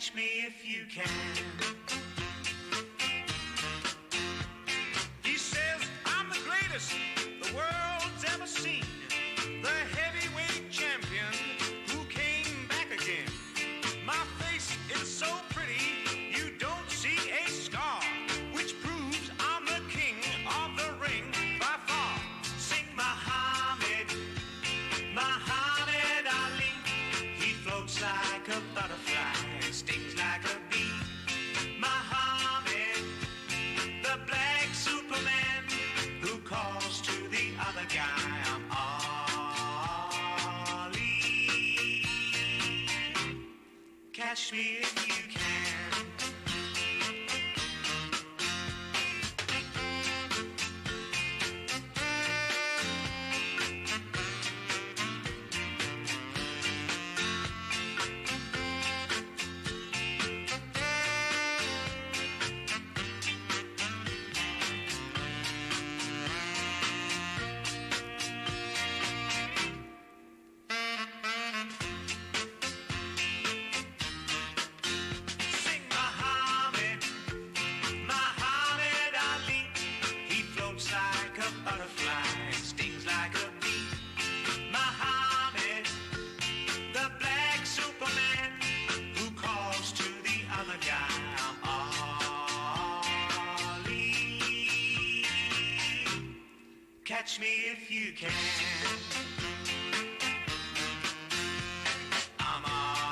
Catch me if you can. He says I'm the greatest the world's ever seen, the heavyweight champion who came back again. My face is so pretty you don't see a scar, which proves I'm the king of the ring by far. Sing Muhammad, Muhammad Ali. He floats like a butterfly, stings like a bee. Muhammad, the black Superman, who calls to the other guy, I'm Ali. Catch me if you can. Sing Muhammad, Muhammad Ali. He floats like a butterfly, stings like a bee. Muhammad, the black Superman, who calls to the other guy, I'm Ali. Catch me if you can. I'm Ali.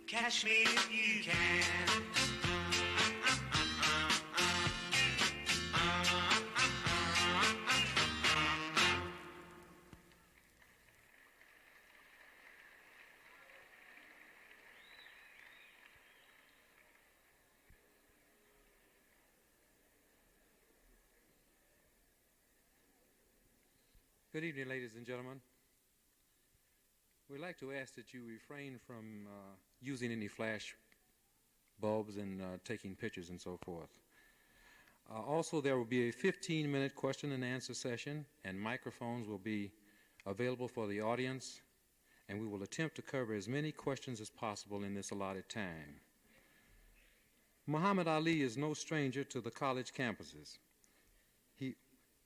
Catch me if you can. Good evening, ladies and gentlemen. We'd like to ask that you refrain from using any flash bulbs and taking pictures and so forth. Also, there will be a 15-minute question and answer session, and microphones will be available for the audience, and we will attempt to cover as many questions as possible in this allotted time. Muhammad Ali is no stranger to the college campuses. He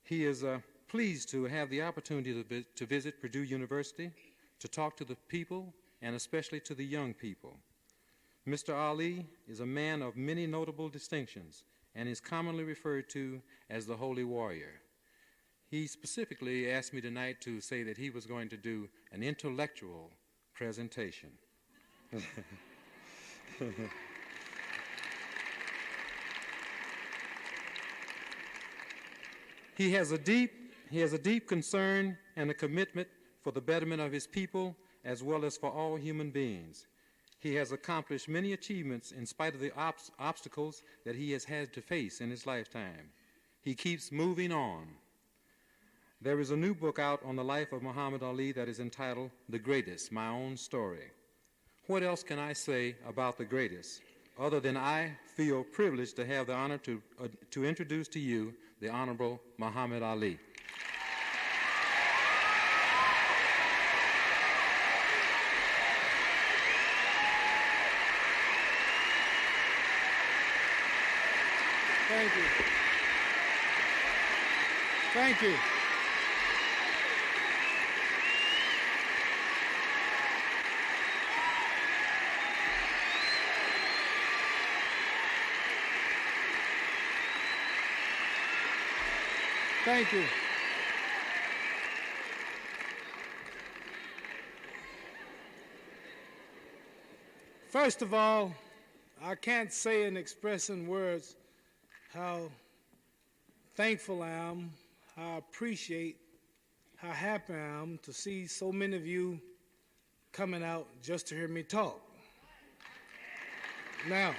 is pleased to have the opportunity to visit Purdue University, to talk to the people, and especially to the young people. Mr. Ali is a man of many notable distinctions and is commonly referred to as the Holy Warrior. He specifically asked me tonight to say that he was going to do an intellectual presentation. He has a deep concern and a commitment for the betterment of his people as well as for all human beings. He has accomplished many achievements in spite of the obstacles that he has had to face in his lifetime. He keeps moving on. There is a new book out on the life of Muhammad Ali that is entitled The Greatest, My Own Story. What else can I say about The Greatest other than I feel privileged to have the honor to introduce to you the Honorable Muhammad Ali. Thank you. Thank you. Thank you. First of all, I can't say and express in words how thankful I am, how I appreciate, how happy I am to see so many of you coming out just to hear me talk. Now,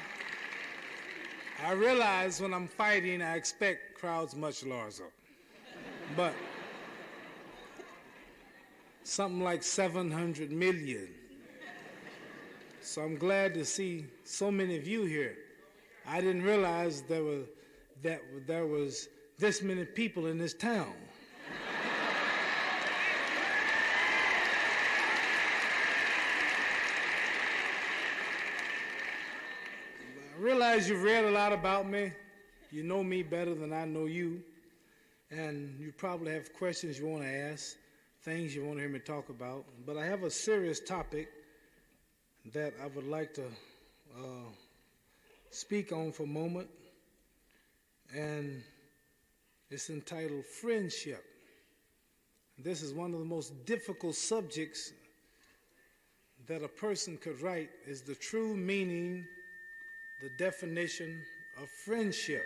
I realize when I'm fighting, I expect crowds much larger. But something like 700 million. So I'm glad to see so many of you here. I didn't realize there was this many people in this town. I realize you've read a lot about me. You know me better than I know you. And you probably have questions you want to ask, things you want to hear me talk about. But I have a serious topic that I would like to speak on for a moment. And it's entitled Friendship. This is one of the most difficult subjects that a person could write, is the true meaning, the definition of friendship.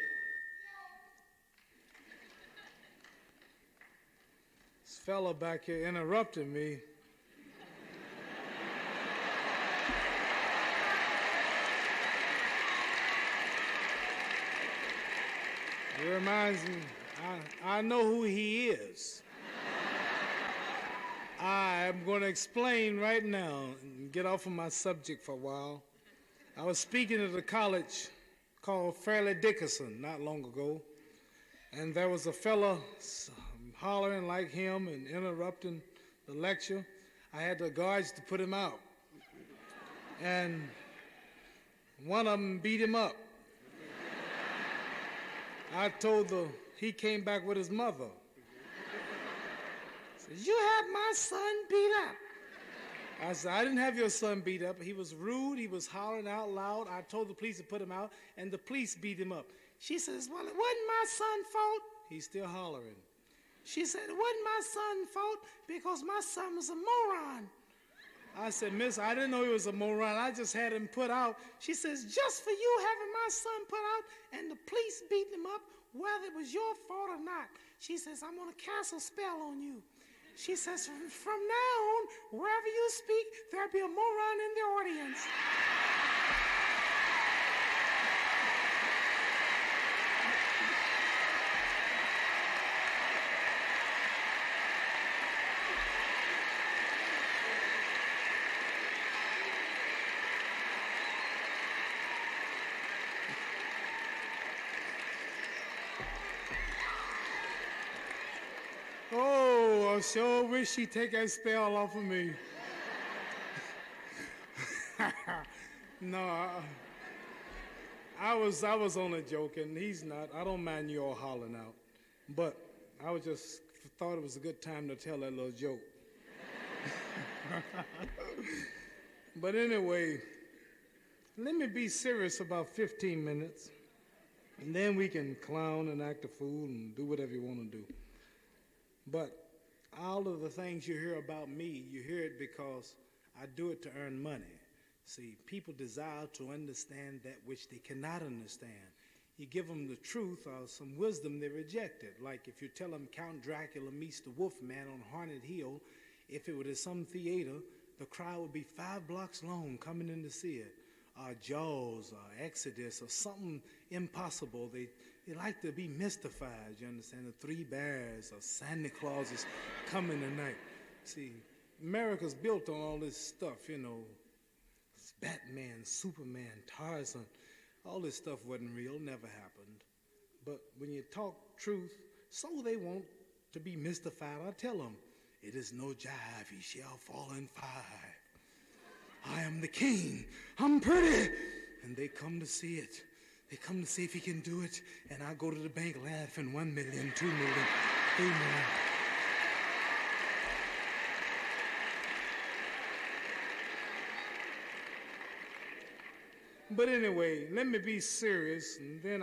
This fellow back here interrupted me. It reminds me, I know who he is. I'm going to explain right now and get off of my subject for a while. I was speaking at a college called Fairleigh Dickinson not long ago, and there was a fella hollering like him and interrupting the lecture. I had the guards to put him out, and one of them beat him up. He came back with his mother. You had my son beat up. I said, I didn't have your son beat up. He was rude. He was hollering out loud. I told the police to put him out, and the police beat him up. She says, well, it wasn't my son's fault. He's still hollering. She said, it wasn't my son's fault because my son was a moron. I said, miss, I didn't know he was a moron. I just had him put out. She says, just for you having my son put out and the police beating him up, whether it was your fault or not. She says, I'm going to cast a spell on you. She says, from now on, wherever you speak, there'll be a moron in the audience. I sure wish she'd take that spell off of me. No, I was only joking. He's not. I don't mind you all hollering out. But I just thought it was a good time to tell that little joke. But anyway, let me be serious about 15 minutes, and then we can clown and act a fool and do whatever you want to do. But all of the things you hear about me, you hear it because I do it to earn money. See, people desire to understand that which they cannot understand. You give them the truth or some wisdom, they reject it. Like if you tell them Count Dracula meets the Wolfman on Haunted Hill, if it were at some theater, the crowd would be 5 blocks long coming in to see it. Or Jaws or Exodus or something impossible. They like to be mystified, you understand? The 3 Bears or Santa Claus is coming tonight. See, America's built on all this stuff, you know. It's Batman, Superman, Tarzan. All this stuff wasn't real, never happened. But when you talk truth, so they want to be mystified. I tell them, it is no jive, he shall fall in 5. I am the king, I'm pretty. And they come to see it. They come to see if he can do it, and I go to the bank laughing, 1 million, 2 million, 3 million. But anyway, let me be serious, and then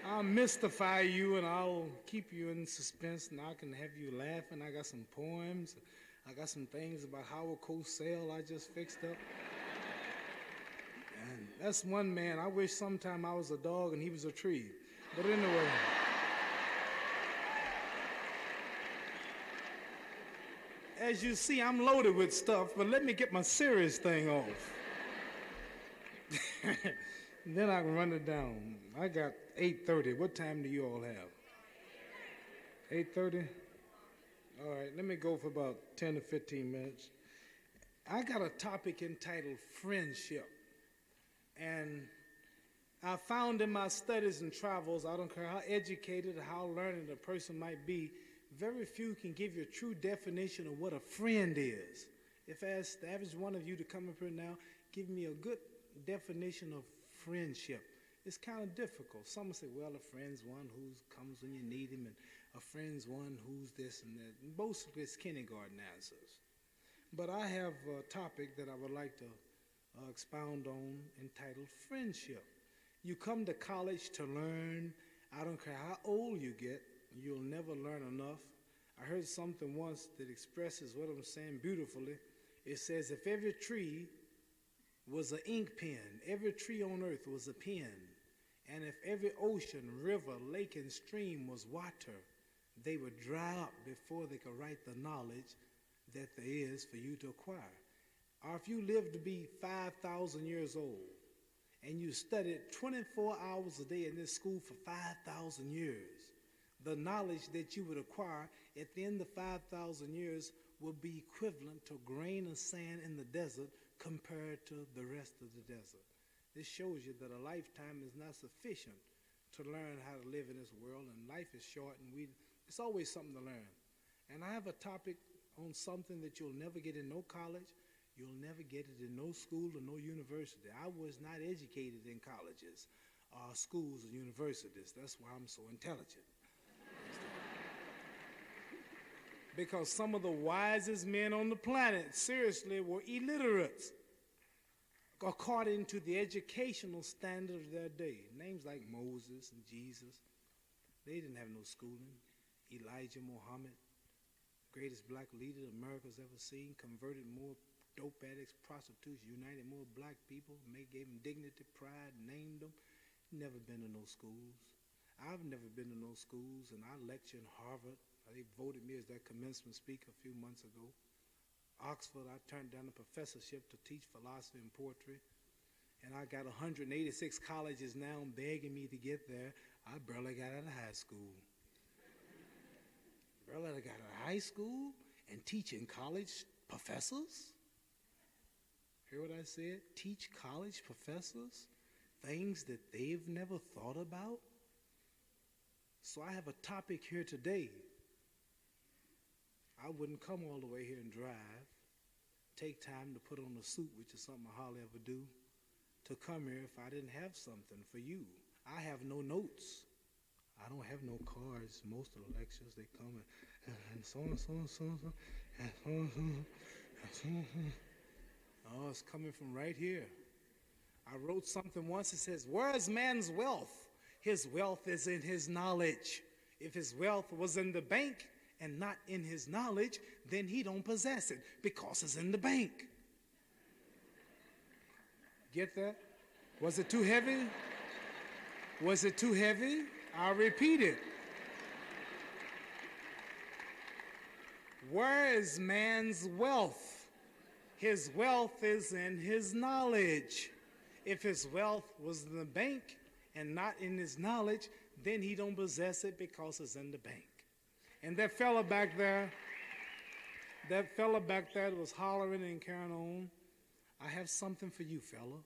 I'll mystify you, and I'll keep you in suspense, and I can have you laughing. I got some poems. I got some things about Howard Cosell I just fixed up. And that's one man. I wish sometime I was a dog and he was a tree. But anyway. As you see, I'm loaded with stuff, but let me get my serious thing off. Then I can run it down. I got 8:30. What time do you all have? 8:30? All right, let me go for about 10 to 15 minutes. I got a topic entitled friendship. And I found in my studies and travels, I don't care how educated or how learned a person might be, very few can give you a true definition of what a friend is. If I asked the average one of you to come up here now, give me a good definition of friendship. It's kind of difficult. Some say, well, a friend's one who comes when you need him, and a friend's one who's this and that. Mostly it's kindergarten answers. But I have a topic that I would like to expound on entitled friendship. You come to college to learn. I don't care how old you get, you'll never learn enough. I heard something once that expresses what I'm saying beautifully. It says, if every tree was an ink pen, every tree on earth was a pen, and if every ocean, river, lake, and stream was water, they would dry up before they could write the knowledge that there is for you to acquire. Or if you live to be 5,000 years old, and you studied 24 hours a day in this school for 5,000 years, the knowledge that you would acquire at the end of 5,000 years will be equivalent to a grain of sand in the desert compared to the rest of the desert. This shows you that a lifetime is not sufficient to learn how to live in this world, and life is short, and it's always something to learn. And I have a topic on something that you'll never get in no college, you'll never get it in no school or no university. I was not educated in colleges, schools, or universities. That's why I'm so intelligent. Because some of the wisest men on the planet, seriously, were illiterate according to the educational standard of their day. Names like Moses and Jesus, they didn't have no schooling. Elijah Muhammad, greatest black leader America's ever seen, converted more dope addicts, prostitutes, united more black people, gave them dignity, pride, named them. Never been to no schools. I've never been to no schools, and I lecture in Harvard. They voted me as their commencement speaker a few months ago. Oxford, I turned down a professorship to teach philosophy and poetry. And I got 186 colleges now begging me to get there. I barely got out of high school. Barely got out of high school and teaching college professors? Hear what I said? Teach college professors things that they've never thought about? So I have a topic here today. I wouldn't come all the way here and drive, take time to put on a suit, which is something I hardly ever do, to come here if I didn't have something for you. I have no notes. I don't have no cards. Most of the lectures, they come and so and so and so and so and so and so and so and so. Oh, it's coming from right here. I wrote something once. It says, where is man's wealth? His wealth is in his knowledge. If his wealth was in the bank and not in his knowledge, then he don't possess it because it's in the bank. Get that? Was it too heavy? Was it too heavy? I'll repeat it. Where is man's wealth? His wealth is in his knowledge. If his wealth was in the bank and not in his knowledge, then he don't possess it because it's in the bank. And that fella back there that was hollering and carrying on, I have something for you, fella.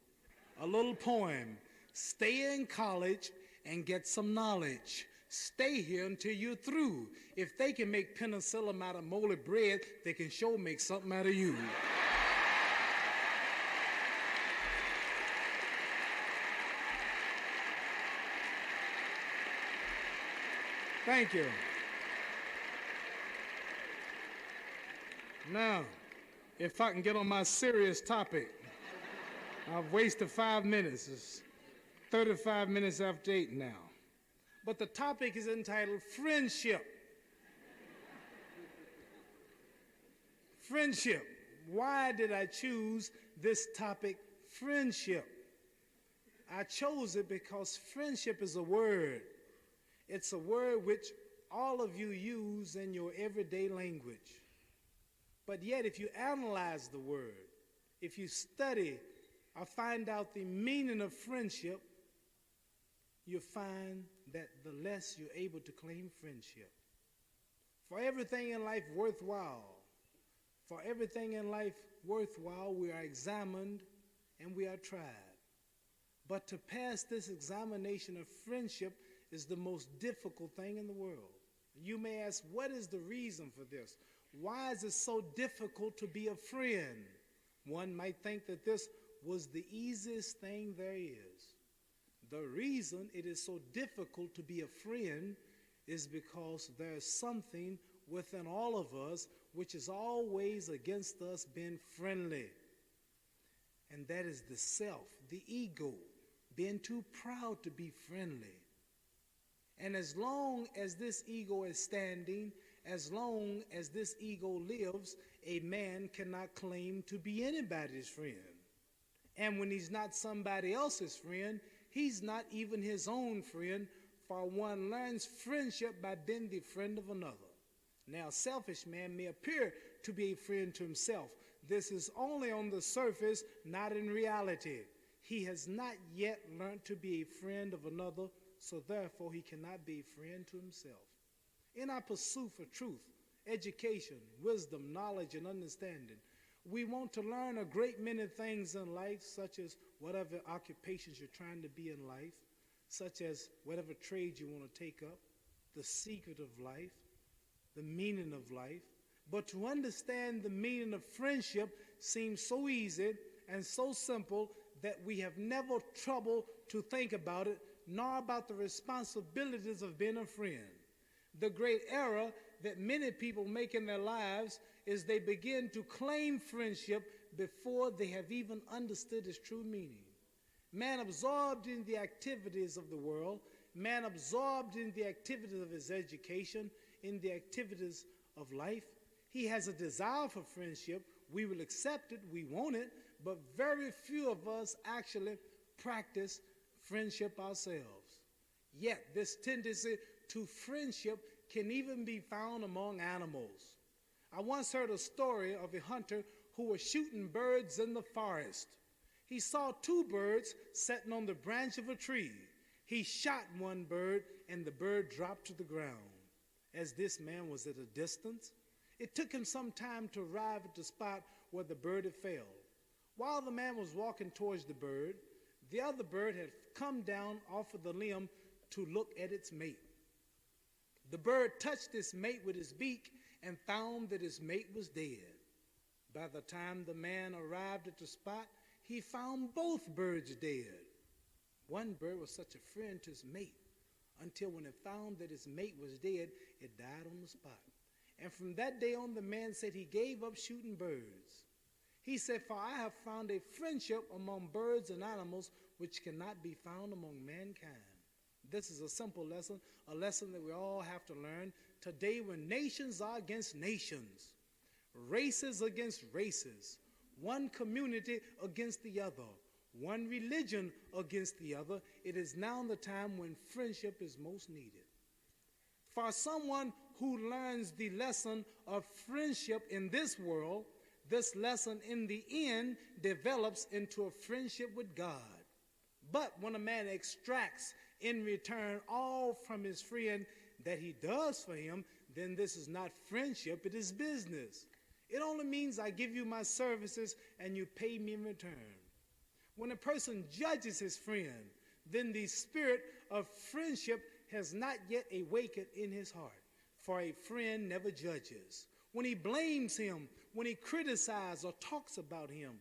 A little poem. Stay in college and get some knowledge. Stay here until you're through. If they can make penicillin out of moldy bread, they can sure make something out of you. Thank you. Now, if I can get on my serious topic, I've wasted 5 minutes. It's 35 minutes after 8 now. But the topic is entitled Friendship. Friendship. Why did I choose this topic, friendship? I chose it because friendship is a word. It's a word which all of you use in your everyday language. But yet, if you analyze the word, if you study or find out the meaning of friendship, you'll find that the less you're able to claim friendship. For everything in life worthwhile, we are examined and we are tried. But to pass this examination of friendship is the most difficult thing in the world. You may ask, what is the reason for this? Why is it so difficult to be a friend? One might think that this was the easiest thing there is. The reason it is so difficult to be a friend is because there's something within all of us which is always against us being friendly. And that is the self, the ego, being too proud to be friendly. And as long as this ego is standing, as long as this ego lives, a man cannot claim to be anybody's friend. And when he's not somebody else's friend, he's not even his own friend, for one learns friendship by being the friend of another. Now, a selfish man may appear to be a friend to himself. This is only on the surface, not in reality. He has not yet learned to be a friend of another, so therefore he cannot be a friend to himself. In our pursuit for truth, education, wisdom, knowledge, and understanding, we want to learn a great many things in life, such as whatever occupations you're trying to be in life, such as whatever trade you want to take up, the secret of life, the meaning of life. But to understand the meaning of friendship seems so easy and so simple that we have never troubled to think about it, nor about the responsibilities of being a friend. The great error that many people make in their lives is they begin to claim friendship before they have even understood its true meaning. Man absorbed in the activities of the world, man absorbed in the activities of his education, in the activities of life, he has a desire for friendship. We will accept it, we want it, but very few of us actually practice friendship ourselves. Yet this tendency to friendship can even be found among animals. I once heard a story of a hunter who was shooting birds in the forest. He saw two birds sitting on the branch of a tree. He shot one bird and the bird dropped to the ground. As this man was at a distance, it took him some time to arrive at the spot where the bird had fell. While the man was walking towards the bird, the other bird had come down off of the limb to look at its mate. The bird touched its mate with his beak and found that his mate was dead. By the time the man arrived at the spot, he found both birds dead. One bird was such a friend to his mate until when it found that his mate was dead, it died on the spot. And from that day on, the man said he gave up shooting birds. He said, "For I have found a friendship among birds and animals which cannot be found among mankind." This is a simple lesson, a lesson that we all have to learn today when nations are against nations, races against races, one community against the other, one religion against the other. It is now the time when friendship is most needed. For someone who learns the lesson of friendship in this world, this lesson in the end develops into a friendship with God. But when a man extracts in return all from his friend that he does for him, then this is not friendship, it is business. It only means I give you my services and you pay me in return. When a person judges his friend, then the spirit of friendship has not yet awakened in his heart, for a friend never judges. When he blames him, when he criticizes or talks about him,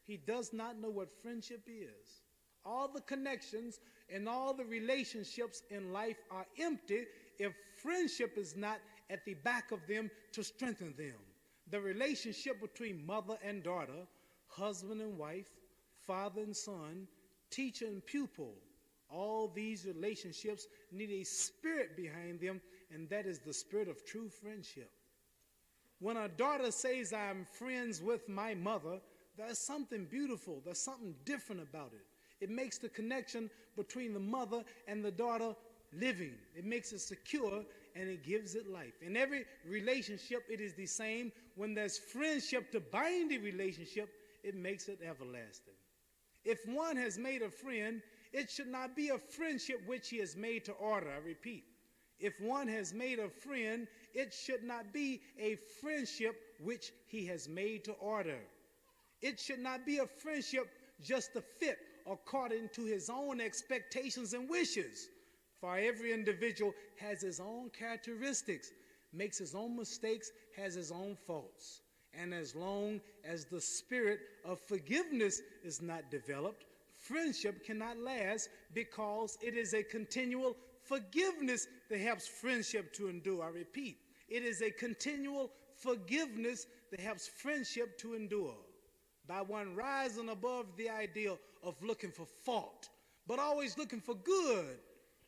he does not know what friendship is. All the connections and all the relationships in life are empty if friendship is not at the back of them to strengthen them. The relationship between mother and daughter, husband and wife, father and son, teacher and pupil, all these relationships need a spirit behind them, and that is the spirit of true friendship. When a daughter says, "I'm friends with my mother," there's something beautiful, there's something different about it. It makes the connection between the mother and the daughter living. It makes it secure and it gives it life. In every relationship, it is the same. When there's friendship to bind the relationship, it makes it everlasting. If one has made a friend, it should not be a friendship which he has made to order. I repeat, if one has made a friend, it should not be a friendship which he has made to order. It should not be a friendship just to fit according to his own expectations and wishes. For every individual has his own characteristics, makes his own mistakes, has his own faults. And as long as the spirit of forgiveness is not developed, friendship cannot last because it is a continual forgiveness that helps friendship to endure. I repeat, it is a continual forgiveness that helps friendship to endure. By one rising above the ideal of looking for fault, but always looking for good,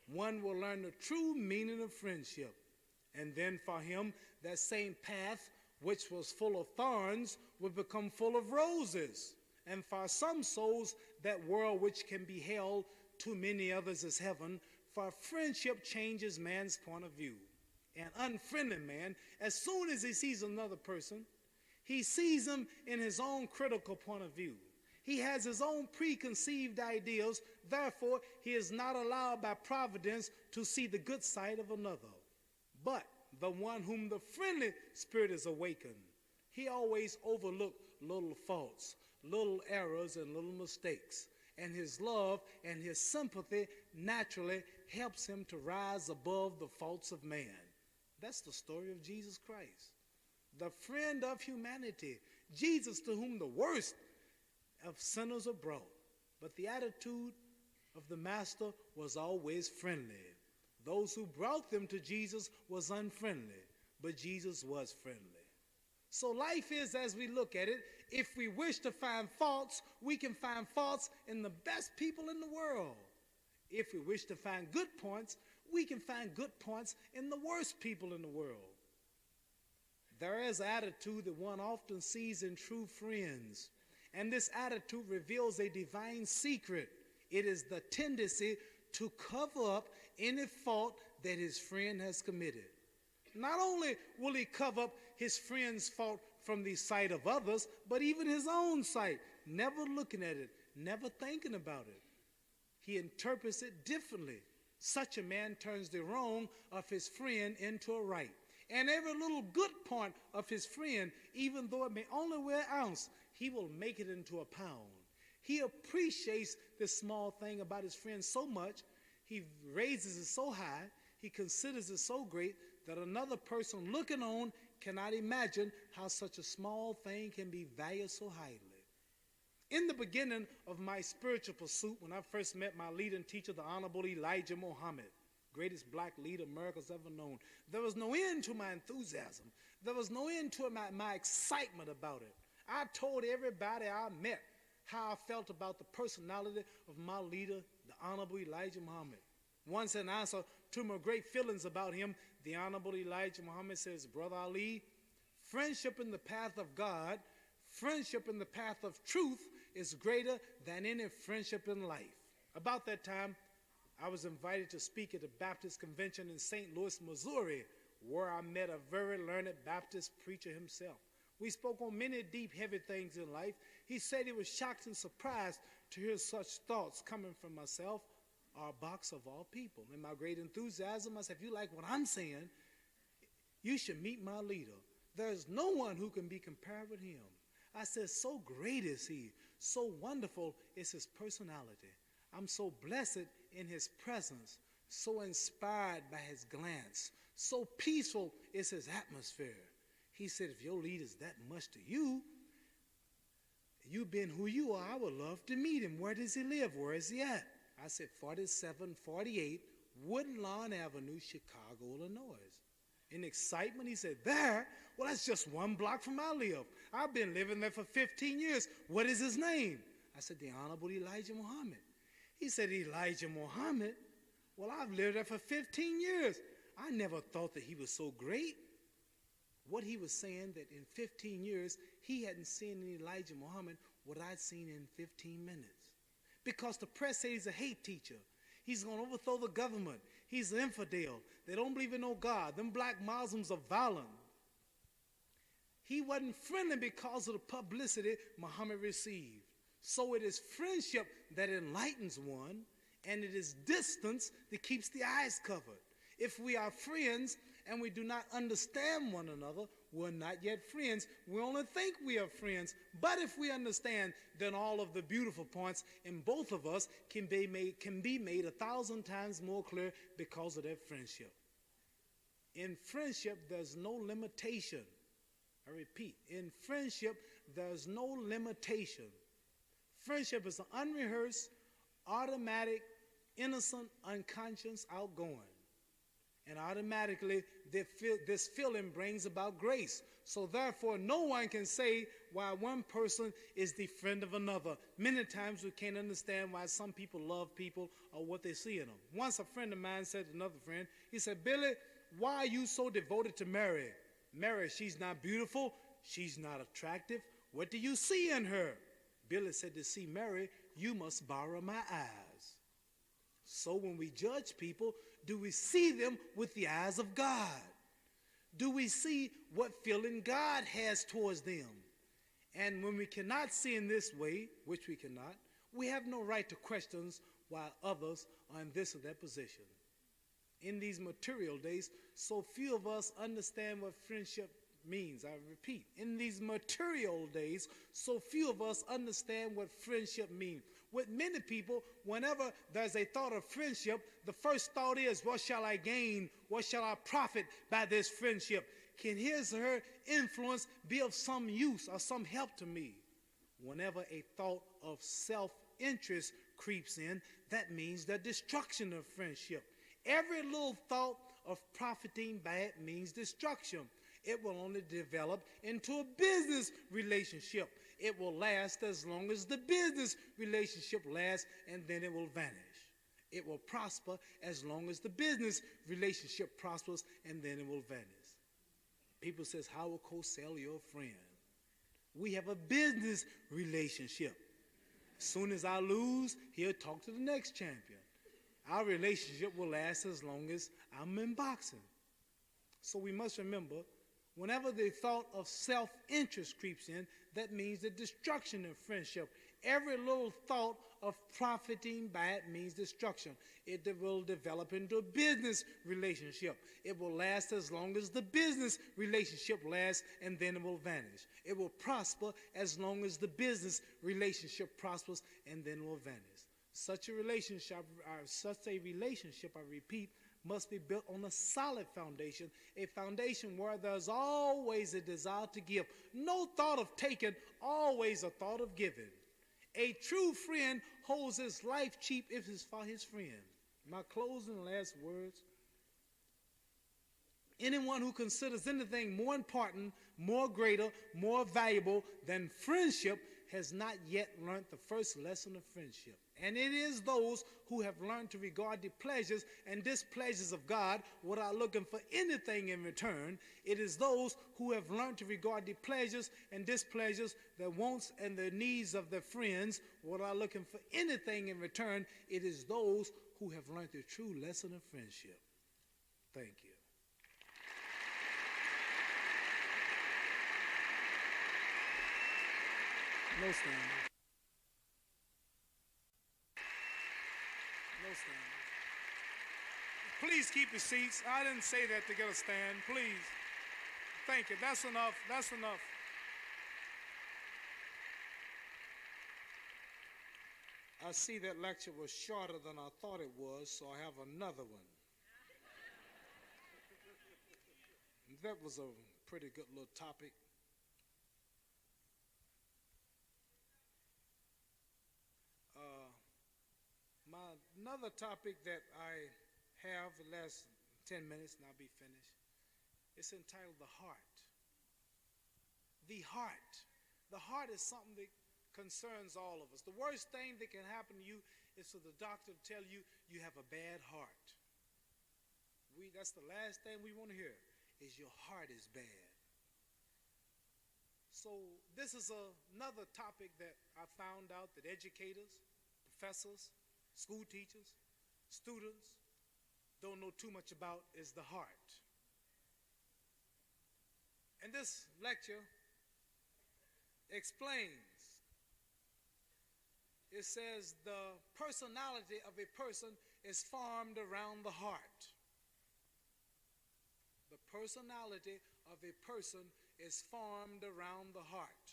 one will learn the true meaning of friendship. And then for him, that same path which was full of thorns will become full of roses. And for some souls, that world which can be held to many others as heaven, for friendship changes man's point of view. An unfriendly man, as soon as he sees another person, he sees him in his own critical point of view. He has his own preconceived ideals. Therefore, he is not allowed by providence to see the good side of another. But the one whom the friendly spirit is awakened, he always overlooks little faults, little errors, and little mistakes. And his love and his sympathy naturally helps him to rise above the faults of man. That's the story of Jesus Christ, the friend of humanity, Jesus, to whom the worst of sinners are brought. But the attitude of the master was always friendly. Those who brought them to Jesus was unfriendly, but Jesus was friendly. So life is, as we look at it, if we wish to find faults, we can find faults in the best people in the world. If we wish to find good points, we can find good points in the worst people in the world. There is an attitude that one often sees in true friends, and this attitude reveals a divine secret. It is the tendency to cover up any fault that his friend has committed. Not only will he cover up his friend's fault from the sight of others, but even his own sight, never looking at it, never thinking about it. He interprets it differently. Such a man turns the wrong of his friend into a right. And every little good point of his friend, even though it may only weigh an ounce, he will make it into a pound. He appreciates this small thing about his friend so much, he raises it so high, he considers it so great that another person looking on cannot imagine how such a small thing can be valued so highly. In the beginning of my spiritual pursuit, when I first met my leader and teacher, the Honorable Elijah Muhammad, greatest black leader America's ever known, there was no end to my enthusiasm. There was no end to my excitement about it. I told everybody I met how I felt about the personality of my leader, the Honorable Elijah Muhammad. Once in answer to my great feelings about him, the Honorable Elijah Muhammad says, Brother Ali, friendship in the path of God, friendship in the path of truth is greater than any friendship in life. About that time, I was invited to speak at the Baptist Convention in St. Louis, Missouri, where I met a very learned Baptist preacher himself. We spoke on many deep, heavy things in life. He said he was shocked and surprised to hear such thoughts coming from myself, our box of all people. In my great enthusiasm, I said, if you like what I'm saying, you should meet my leader. There's no one who can be compared with him. I said, so great is he, so wonderful is his personality. I'm so blessed in his presence, so inspired by his glance, so peaceful is his atmosphere. He said, if your leader's that much to you, you being who you are, I would love to meet him. Where does he live? Where is he at? I said, 4748 Woodlawn Avenue, Chicago, Illinois. In excitement, he said, there? Well, that's just one block from where I live. I've been living there for 15 years. What is his name? I said, the Honorable Elijah Muhammad. He said, Elijah Muhammad? Well, I've lived there for 15 years. I never thought that he was so great. What he was saying that in 15 years, he hadn't seen in Elijah Muhammad what I'd seen in 15 minutes. Because the press says he's a hate teacher. He's going to overthrow the government. He's an infidel. They don't believe in no God. Them black Muslims are violent. He wasn't friendly because of the publicity Muhammad received. So it is friendship that enlightens one, and it is distance that keeps the eyes covered. If we are friends and we do not understand one another, we're not yet friends. We only think we are friends. But if we understand, then all of the beautiful points in both of us can be made 1,000 times more clear because of that friendship. In friendship, there's no limitation. I repeat, in friendship, there's no limitation. Friendship is an unrehearsed, automatic, innocent, unconscious, outgoing. And automatically, this feeling brings about grace. So therefore, no one can say why one person is the friend of another. Many times we can't understand why some people love people or what they see in them. Once a friend of mine said to another friend, he said, Billy, why are you so devoted to Mary? Mary, she's not beautiful. She's not attractive. What do you see in her? Billy said, to see Mary, you must borrow my eyes. So when we judge people, do we see them with the eyes of God? Do we see what feeling God has towards them? And when we cannot see in this way, which we cannot, we have no right to question why others are in this or that position. In these material days, so few of us understand what friendship means. I repeat, in these material days, so few of us understand what friendship means. With many people, whenever there's a thought of friendship, the first thought is, what shall I gain? What shall I profit by this friendship? Can his or her influence be of some use or some help to me? Whenever a thought of self-interest creeps in, that means the destruction of friendship. Every little thought of profiting by it means destruction. It will only develop into a business relationship. It will last as long as the business relationship lasts, and then it will vanish. It will prosper as long as the business relationship prospers, and then it will vanish. People says, how will Cosell your friend? We have a business relationship. As soon as I lose, he'll talk to the next champion. Our relationship will last as long as I'm in boxing. So we must remember, whenever the thought of self-interest creeps in, that means the destruction of friendship. Every little thought of profiting by it means destruction. It will develop into a business relationship. It will last as long as the business relationship lasts, and then it will vanish. It will prosper as long as the business relationship prospers, and then it will vanish. Such a relationship, I repeat, must be built on a solid foundation, a foundation where there's always a desire to give. No thought of taking, always a thought of giving. A true friend holds his life cheap if it's for his friend. My closing last words. Anyone who considers anything more important, more greater, more valuable than friendship has not yet learned the first lesson of friendship. And it is those who have learned to regard the pleasures and displeasures of God without looking for anything in return. It is those who have learned to regard the pleasures and displeasures, the wants and the needs of their friends without looking for anything in return. It is those who have learned the true lesson of friendship. Thank you. No standing. No standing. Please keep your seats. I didn't say that to get a stand. Please. Thank you. That's enough. That's enough. I see that lecture was shorter than I thought it was, so I have another one. That was a pretty good little topic. Another topic that I have the last 10 minutes, and I'll be finished. It's entitled The Heart. The heart. The heart is something that concerns all of us. The worst thing that can happen to you is for the doctor to tell you you have a bad heart. That's the last thing we want to hear, is your heart is bad. So this is another topic that I found out that educators, professors, school teachers, students don't know too much about, is the heart. And this lecture explains. It says the personality of a person is formed around the heart. The personality of a person is formed around the heart.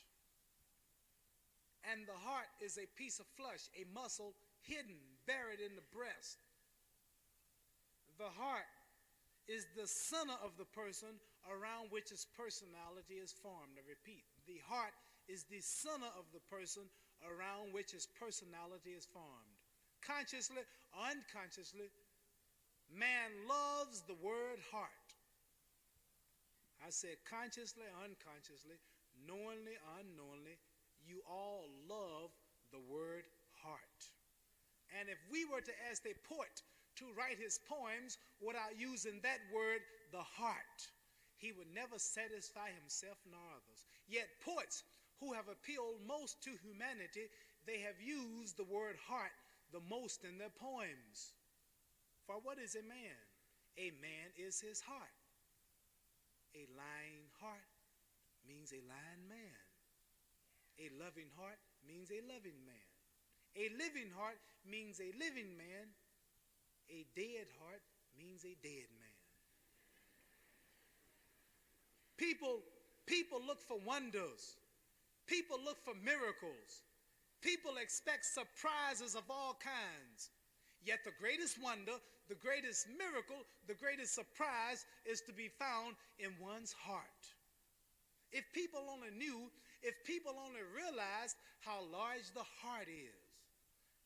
And the heart is a piece of flesh, a muscle hidden, buried in the breast. The heart is the center of the person around which his personality is formed. I repeat, the heart is the center of the person around which his personality is formed. consciously, unconsciously, man loves the word heart. I said consciously, unconsciously, knowingly, unknowingly, you all love the word heart. And if we were to ask a poet to write his poems without using that word, the heart, he would never satisfy himself nor others. Yet poets who have appealed most to humanity, they have used the word heart the most in their poems. For what is a man? A man is his heart. A lying heart means a lying man. A loving heart means a loving man. A living heart means a living man. A dead heart means a dead man. People look for wonders. People look for miracles. People expect surprises of all kinds. Yet the greatest wonder, the greatest miracle, the greatest surprise is to be found in one's heart. If people only knew, if people only realized how large the heart is.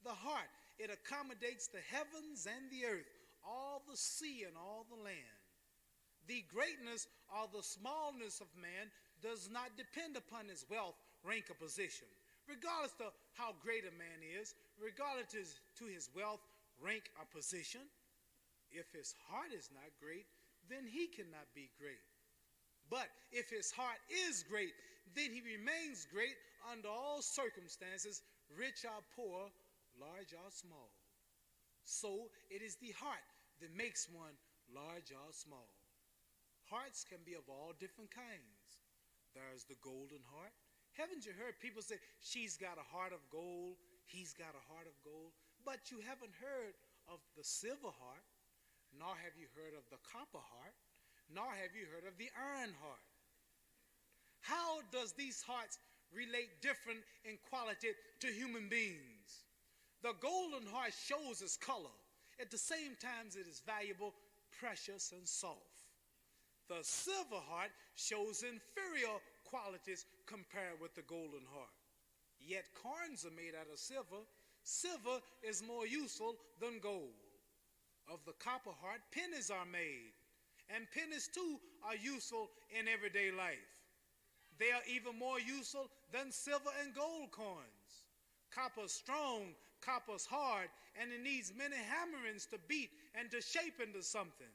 The heart, it accommodates the heavens and the earth, all the sea and all the land. The greatness or the smallness of man does not depend upon his wealth, rank, or position. Regardless of how great a man is, regardless to his wealth, rank, or position, if his heart is not great, then he cannot be great. But if his heart is great, then he remains great under all circumstances, rich or poor, large or small. So it is the heart that makes one large or small. Hearts can be of all different kinds. There's the golden heart. Haven't you heard people say, she's got a heart of gold, he's got a heart of gold? But you haven't heard of the silver heart, nor have you heard of the copper heart, nor have you heard of the iron heart. How does these hearts relate different in quality to human beings? The golden heart shows its color. At the same time, it is valuable, precious, and soft. The silver heart shows inferior qualities compared with the golden heart. Yet coins are made out of silver. Silver is more useful than gold. Of the copper heart, pennies are made. And pennies too are useful in everyday life. They are even more useful than silver and gold coins. Copper's strong, copper's hard, and it needs many hammerings to beat and to shape into something.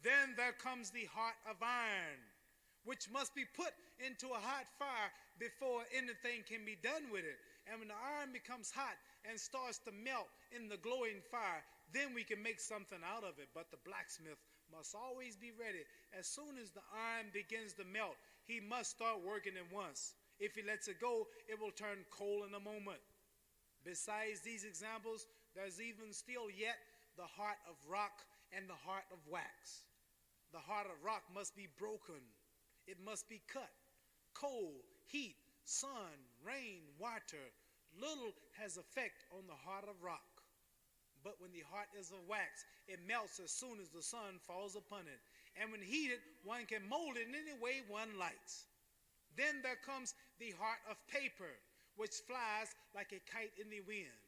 Then there comes the heart of iron, which must be put into a hot fire before anything can be done with it. And when the iron becomes hot and starts to melt in the glowing fire, then we can make something out of it. But the blacksmith must always be ready. As soon as the iron begins to melt, he must start working at once. If he lets it go, it will turn cold in a moment. Besides these examples, there's even still yet the heart of rock and the heart of wax. The heart of rock must be broken. It must be cut. Cold, heat, sun, rain, water, little has effect on the heart of rock. But when the heart is of wax, it melts as soon as the sun falls upon it. And when heated, one can mold it in any way one likes. Then there comes the heart of paper, which flies like a kite in the wind.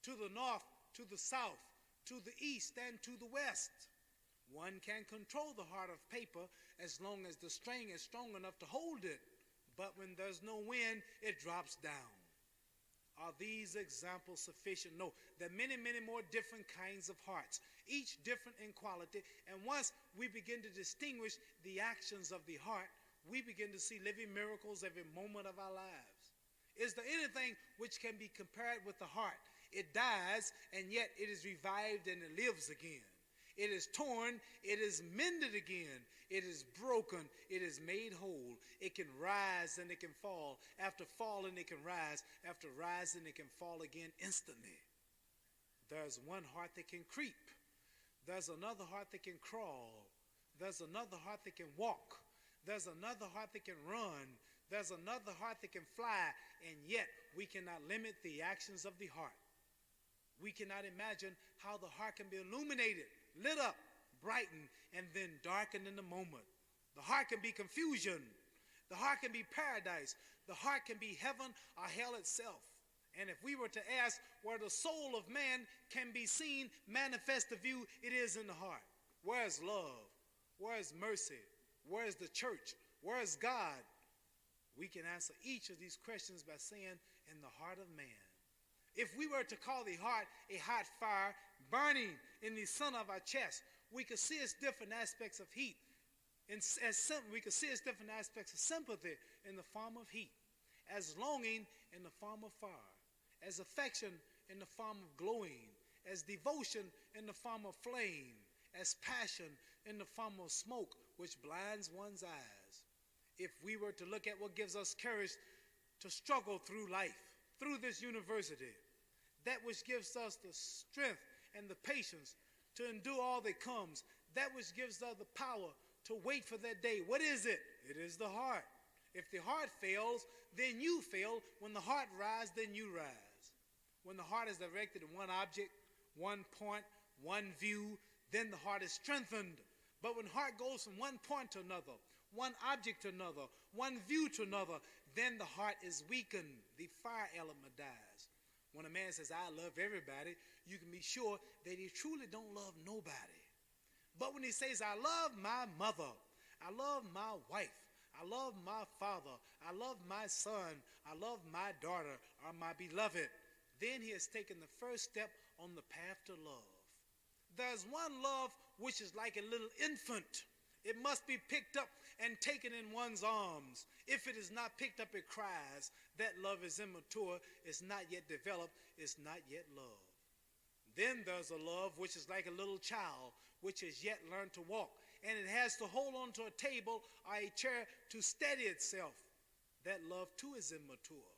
To the north, to the south, to the east, and to the west. One can control the heart of paper as long as the string is strong enough to hold it. But when there's no wind, it drops down. Are these examples sufficient? No, there are many, many more different kinds of hearts, each different in quality. And once we begin to distinguish the actions of the heart, we begin to see living miracles every moment of our lives. Is there anything which can be compared with the heart? It dies, and yet it is revived and it lives again. It is torn, it is mended again. It is broken, it is made whole. It can rise and it can fall. After falling, it can rise. After rising, it can fall again instantly. There's one heart that can creep. There's another heart that can crawl. There's another heart that can walk. There's another heart that can run. There's another heart that can fly. And yet, we cannot limit the actions of the heart. We cannot imagine how the heart can be illuminated, lit up, brightened, and then darkened in a moment. The heart can be confusion. The heart can be paradise. The heart can be heaven or hell itself. And if we were to ask where the soul of man can be seen, manifest to view, it is in the heart. Where is love? Where is mercy? Where is the church? Where is God? We can answer each of these questions by saying, in the heart of man. If we were to call the heart a hot fire burning in the center of our chest, we could see its different aspects of heat. We could see its different aspects of sympathy in the form of heat, as longing in the form of fire, as affection in the form of glowing, as devotion in the form of flame, as passion in the form of smoke, which blinds one's eyes. If we were to look at what gives us courage to struggle through life, through this university, that which gives us the strength and the patience to endure all that comes, that which gives us the power to wait for that day, what is it? It is the heart. If the heart fails, then you fail. When the heart rises, then you rise. When the heart is directed in one object, one point, one view, then the heart is strengthened. But when heart goes from one point to another, one object to another, one view to another, then the heart is weakened. The fire element dies. When a man says, I love everybody, you can be sure that he truly don't love nobody. But when he says, I love my mother, I love my wife, I love my father, I love my son, I love my daughter, or my beloved, then he has taken the first step on the path to love. There's one love which is like a little infant. It must be picked up and taken in one's arms. If it is not picked up, it cries. That love is immature, is not yet developed, is not yet love. Then there's a love which is like a little child, which has yet learned to walk, and it has to hold on to a table or a chair to steady itself. That love too is immature.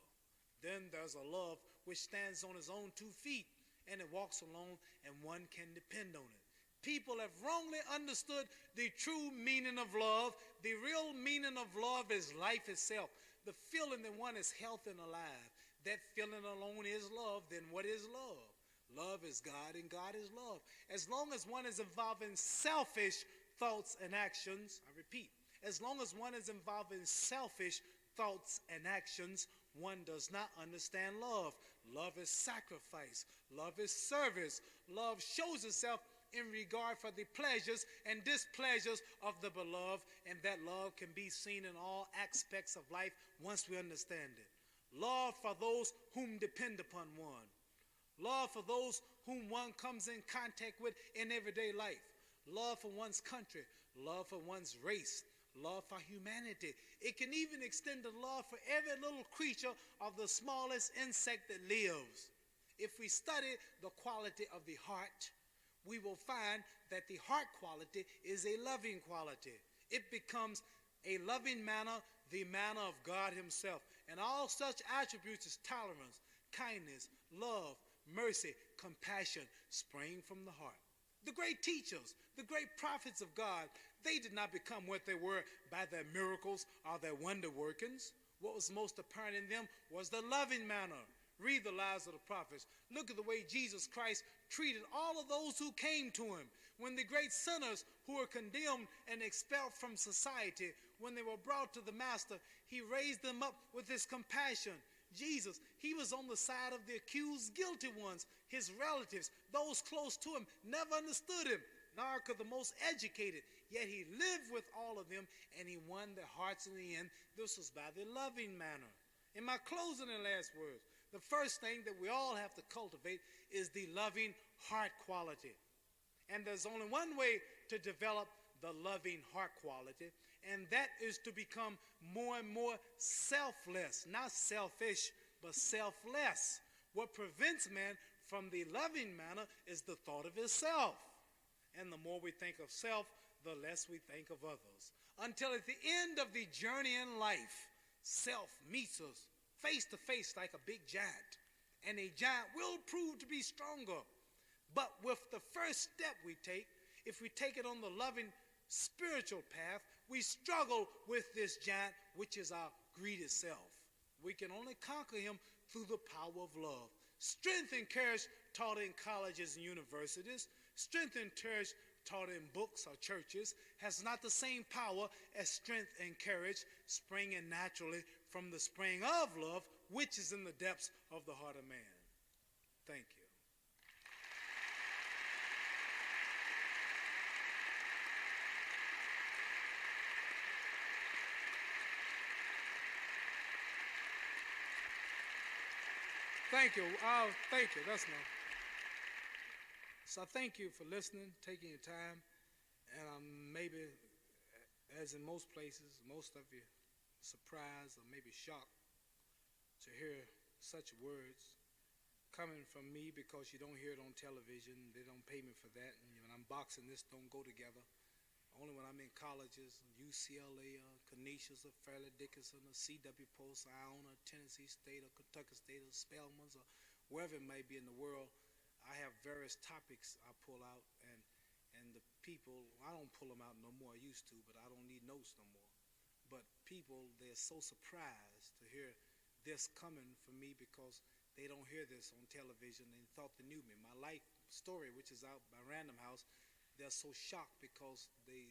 Then there's a love which stands on its own 2 feet, and it walks alone, and one can depend on it. People have wrongly understood the true meaning of love. The real meaning of love is life itself. The feeling that one is healthy and alive. That feeling alone is love. Then what is love? Love is God and God is love. As long as one is involved in selfish thoughts and actions, I repeat, as long as one is involved in selfish thoughts and actions, one does not understand love. Love is sacrifice. Love is service. Love shows itself in regard for the pleasures and displeasures of the beloved, and that love can be seen in all aspects of life once we understand it. Love for those whom depend upon one. Love for those whom one comes in contact with in everyday life. Love for one's country. Love for one's race. Love for humanity. It can even extend to love for every little creature of the smallest insect that lives. If we study the quality of the heart, we will find that the heart quality is a loving quality. It becomes a loving manner, the manner of God himself. And all such attributes as tolerance, kindness, love, mercy, compassion spring from the heart. The great teachers, the great prophets of God, they did not become what they were by their miracles or their wonder workings. What was most apparent in them was the loving manner. Read the lives of the prophets. Look at the way Jesus Christ treated all of those who came to him. When the great sinners who were condemned and expelled from society, when they were brought to the master, he raised them up with his compassion. Jesus, he was on the side of the accused guilty ones. His relatives, those close to him, never understood him, nor could the most educated. Yet he lived with all of them, and he won their hearts in the end. This was by the loving manner. In my closing and last words, the first thing that we all have to cultivate is the loving heart quality. And there's only one way to develop the loving heart quality, and that is to become more and more selfless, not selfish, but selfless. What prevents man from the loving manner is the thought of himself. And the more we think of self, the less we think of others. Until at the end of the journey in life, self meets us face to face like a big giant. And a giant will prove to be stronger. But with the first step we take, if we take it on the loving spiritual path, we struggle with this giant, which is our greedy self. We can only conquer him through the power of love. Strength and courage taught in colleges and universities, strength and courage taught in books or churches, has not the same power as strength and courage springing naturally from the spring of love, which is in the depths of the heart of man. Thank you. Thank you. Thank you. That's enough. So thank you for listening, taking your time, and maybe, as in most places, most of you surprised or maybe shocked to hear such words coming from me because you don't hear it on television. They don't pay me for that. And when I'm boxing, this don't go together. Only when I'm in colleges, UCLA, or Canisius, or Fairleigh Dickinson, or C.W. Post, Iona, Tennessee State, or Kentucky State, or Spelman's, or wherever it may be in the world, I have various topics I pull out, and the people, I don't pull them out no more. I used to, but I don't need notes no more. But people, they're so surprised to hear this coming from me because they don't hear this on television and thought they knew me. My life story, which is out by Random House, they're so shocked because they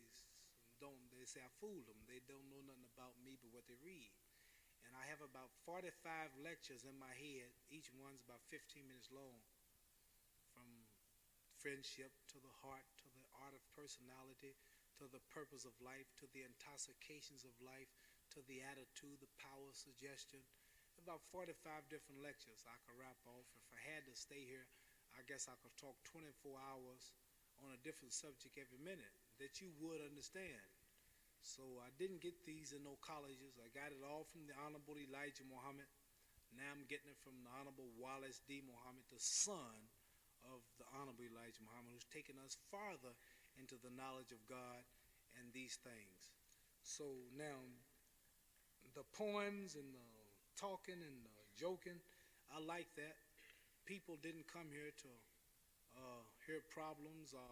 say I fooled them. They don't know nothing about me but what they read. And I have about 45 lectures in my head. Each one's about 15 minutes long. From friendship to the heart, to the art of personality, to the purpose of life, to the intoxications of life, to the attitude, the power of suggestion. About 45 different lectures I could wrap off. If I had to stay here, I guess I could talk 24 hours on a different subject every minute that you would understand. So I didn't get these in no colleges. I got it all from the Honorable Elijah Muhammad. Now I'm getting it from the Honorable Wallace D. Muhammad, the son of the Honorable Elijah Muhammad, who's taken us farther into the knowledge of God and these things. So now the poems and the talking and the joking, I like that. People didn't come here to hear problems, or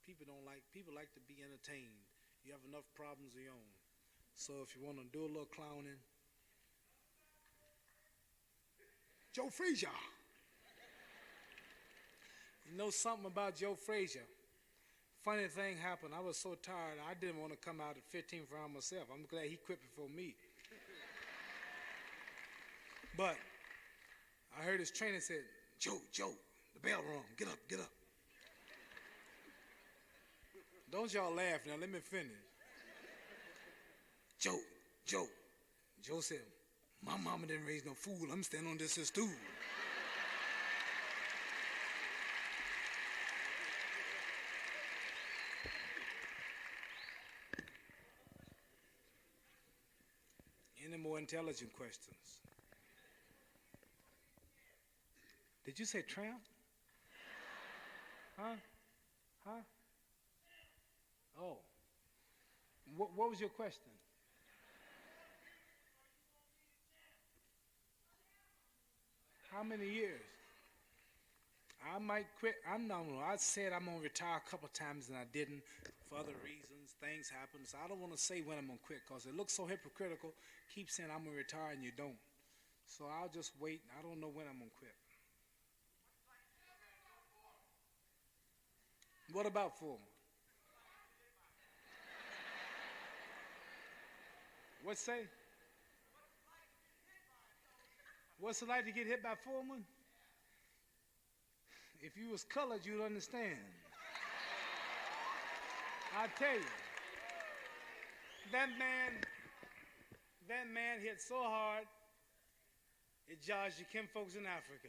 people like to be entertained. You have enough problems of your own. So if you want to do a little clowning, Joe Frazier. You know something about Joe Frazier? Funny thing happened. I was so tired, I didn't want to come out at 15th round myself. I'm glad he quit before me. But I heard his trainer said, Joe, the bell rung. Get up, get up. Don't y'all laugh now. Let me finish. Joe. Joe said, my mama didn't raise no fool. I'm standing on this here stool. Any more intelligent questions? Did you say tramp? Huh? Oh. What was your question? How many years? I might quit. I said I'm going to retire a couple times and I didn't for other reasons. Things happen. So I don't want to say when I'm going to quit because it looks so hypocritical. Keep saying I'm going to retire and you don't. So I'll just wait. I don't know when I'm going to quit. What about Foreman? What's say? What's it like to get hit by Foreman? If you was colored, you'd understand. I tell you, that man hit so hard, it judged your kinfolks in Africa.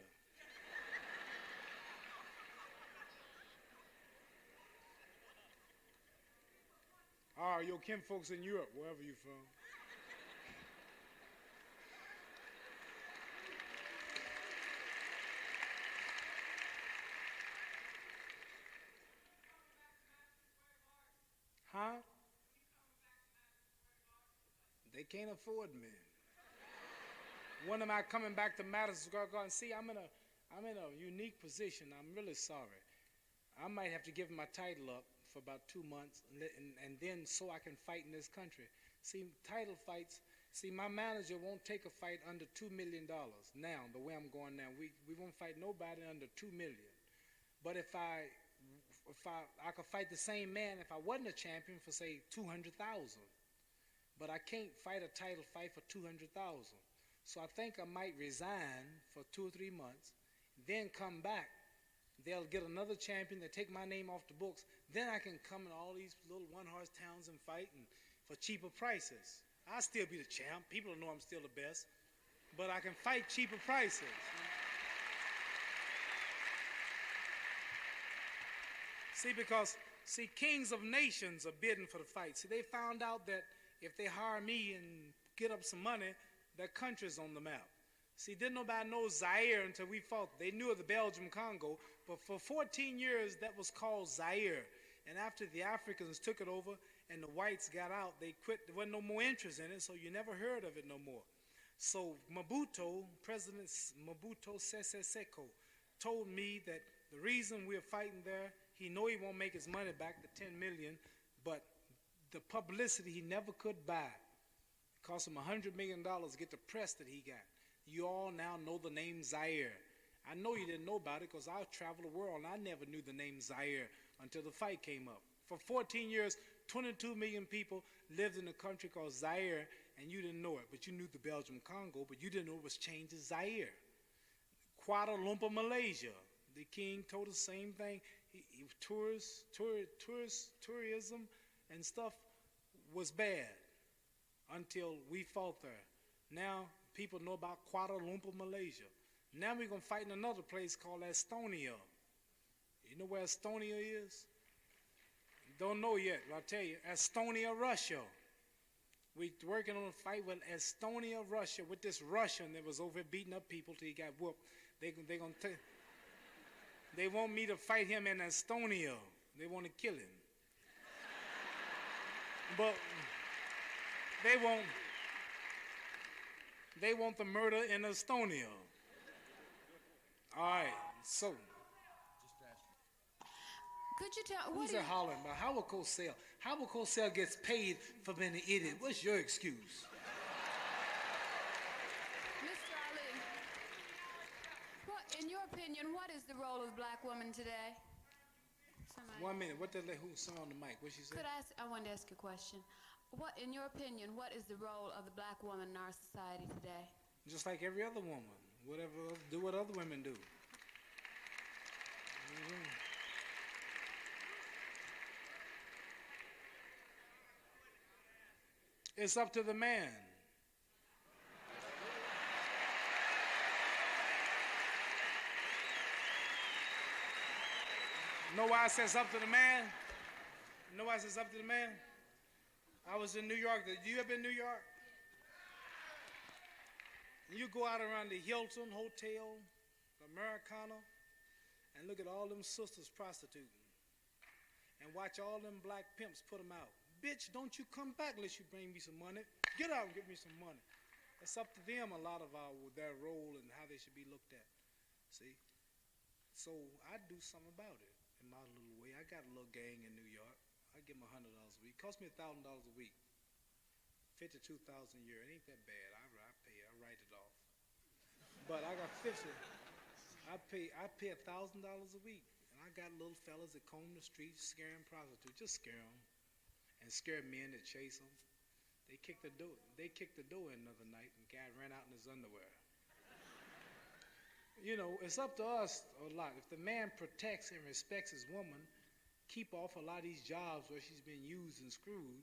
Or your kinfolks in Europe, wherever you're from. Huh? They can't afford me. When am I coming back to Madison Square Garden? See, I'm in a unique position. I'm really sorry. I might have to give my title up for about 2 months, and then so I can fight in this country. See, title fights. See, my manager won't take a fight under $2 million. Now, the way I'm going now, we won't fight nobody under $2 million. But if I could fight the same man if I wasn't a champion for say $200,000, but I can't fight a title fight for $200,000. So I think I might resign for 2 or 3 months, then come back. They'll get another champion. They'll take my name off the books. Then I can come in all these little one-horse towns and fight for cheaper prices. I'll still be the champ. People know I'm still the best. But I can fight cheaper prices. See, kings of nations are bidding for the fight. See, they found out that if they hire me and get up some money, their country's on the map. See, didn't nobody know Zaire until we fought. They knew of the Belgium Congo, but for 14 years that was called Zaire. And after the Africans took it over and the whites got out, they quit. There wasn't no more interest in it, so you never heard of it no more. So Mobutu, President Mobutu Sese Seko, told me that the reason we're fighting there, he know he won't make his money back, the 10 million, but the publicity he never could buy. It cost him $100 million to get the press that he got. You all now know the name Zaire. I know you didn't know about it because I traveled the world and I never knew the name Zaire until the fight came up. For 14 years, 22 million people lived in a country called Zaire and you didn't know it, but you knew the Belgium Congo, but you didn't know it was changed to Zaire. Kuala Lumpur, Malaysia. The king told the same thing. Tourism and stuff was bad until we fought there. Now people know about Kuala Lumpur, Malaysia. Now we're going to fight in another place called Estonia. You know where Estonia is? Don't know yet, but I'll tell you. Estonia, Russia. We're working on a fight with Estonia, Russia, with this Russian that was over here beating up people till he got whooped. They want me to fight him in Estonia. They want to kill him. But they want the murder in Estonia. All right, so. Could you tell, who's that hollering about? Howard Cosell. Howard Cosell gets paid for being an idiot. What's your excuse? Mr. Ali, in your opinion, what is the role of black women today? Somebody. 1 minute. Who's on the mic? What she said? I wanted to ask you a question. In your opinion, what is the role of the black woman in our society today? Just like every other woman. Do what other women do. Mm-hmm. It's up to the man. Know why I says up to the man? Know why I says up to the man? I was in New York. Did you ever been in New York? You go out around the Hilton Hotel, the Americana, and look at all them sisters prostituting. And watch all them black pimps put them out. Bitch, don't you come back unless you bring me some money. Get out and give me some money. It's up to them a lot of their role and how they should be looked at. See? So I do something about it in my little way. I got a little gang in New York. I give them $100 a week. It costs me $1,000 a week. $52,000 a year. It ain't that bad. I pay it. I write it off. But I got 50. I pay $1,000 a week. And I got little fellas that comb the streets scaring prostitutes. Just scare them. And scare men that chase them. They kicked the door in another night and guy ran out in his underwear. You know, it's up to us a lot. If the man protects and respects his woman, keep off a lot of these jobs where she's been used and screwed,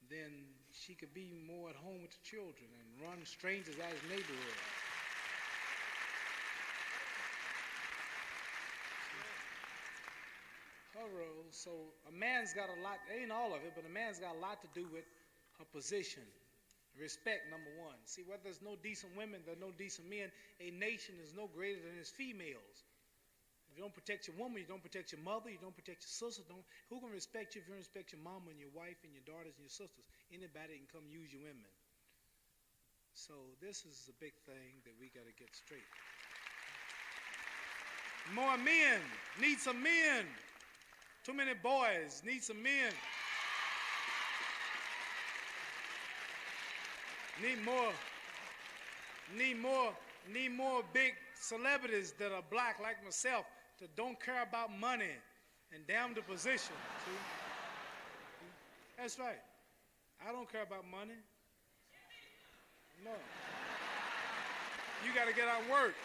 then she could be more at home with the children and run strangers out of his neighborhood. So a man's got a lot, ain't all of it, but a man's got a lot to do with her position. Respect, number one. See, where there's no decent women, there's no decent men. A nation is no greater than its females. If you don't protect your woman, you don't protect your mother, you don't protect your sister. Who can respect you if you don't respect your mama and your wife and your daughters and your sisters? Anybody can come use your women. So this is a big thing that we got to get straight. More men. Need some men. Too many boys. Need some men. Need more big celebrities that are black like myself that don't care about money and damn the position. See? That's right. I don't care about money. No. You got to get out and work.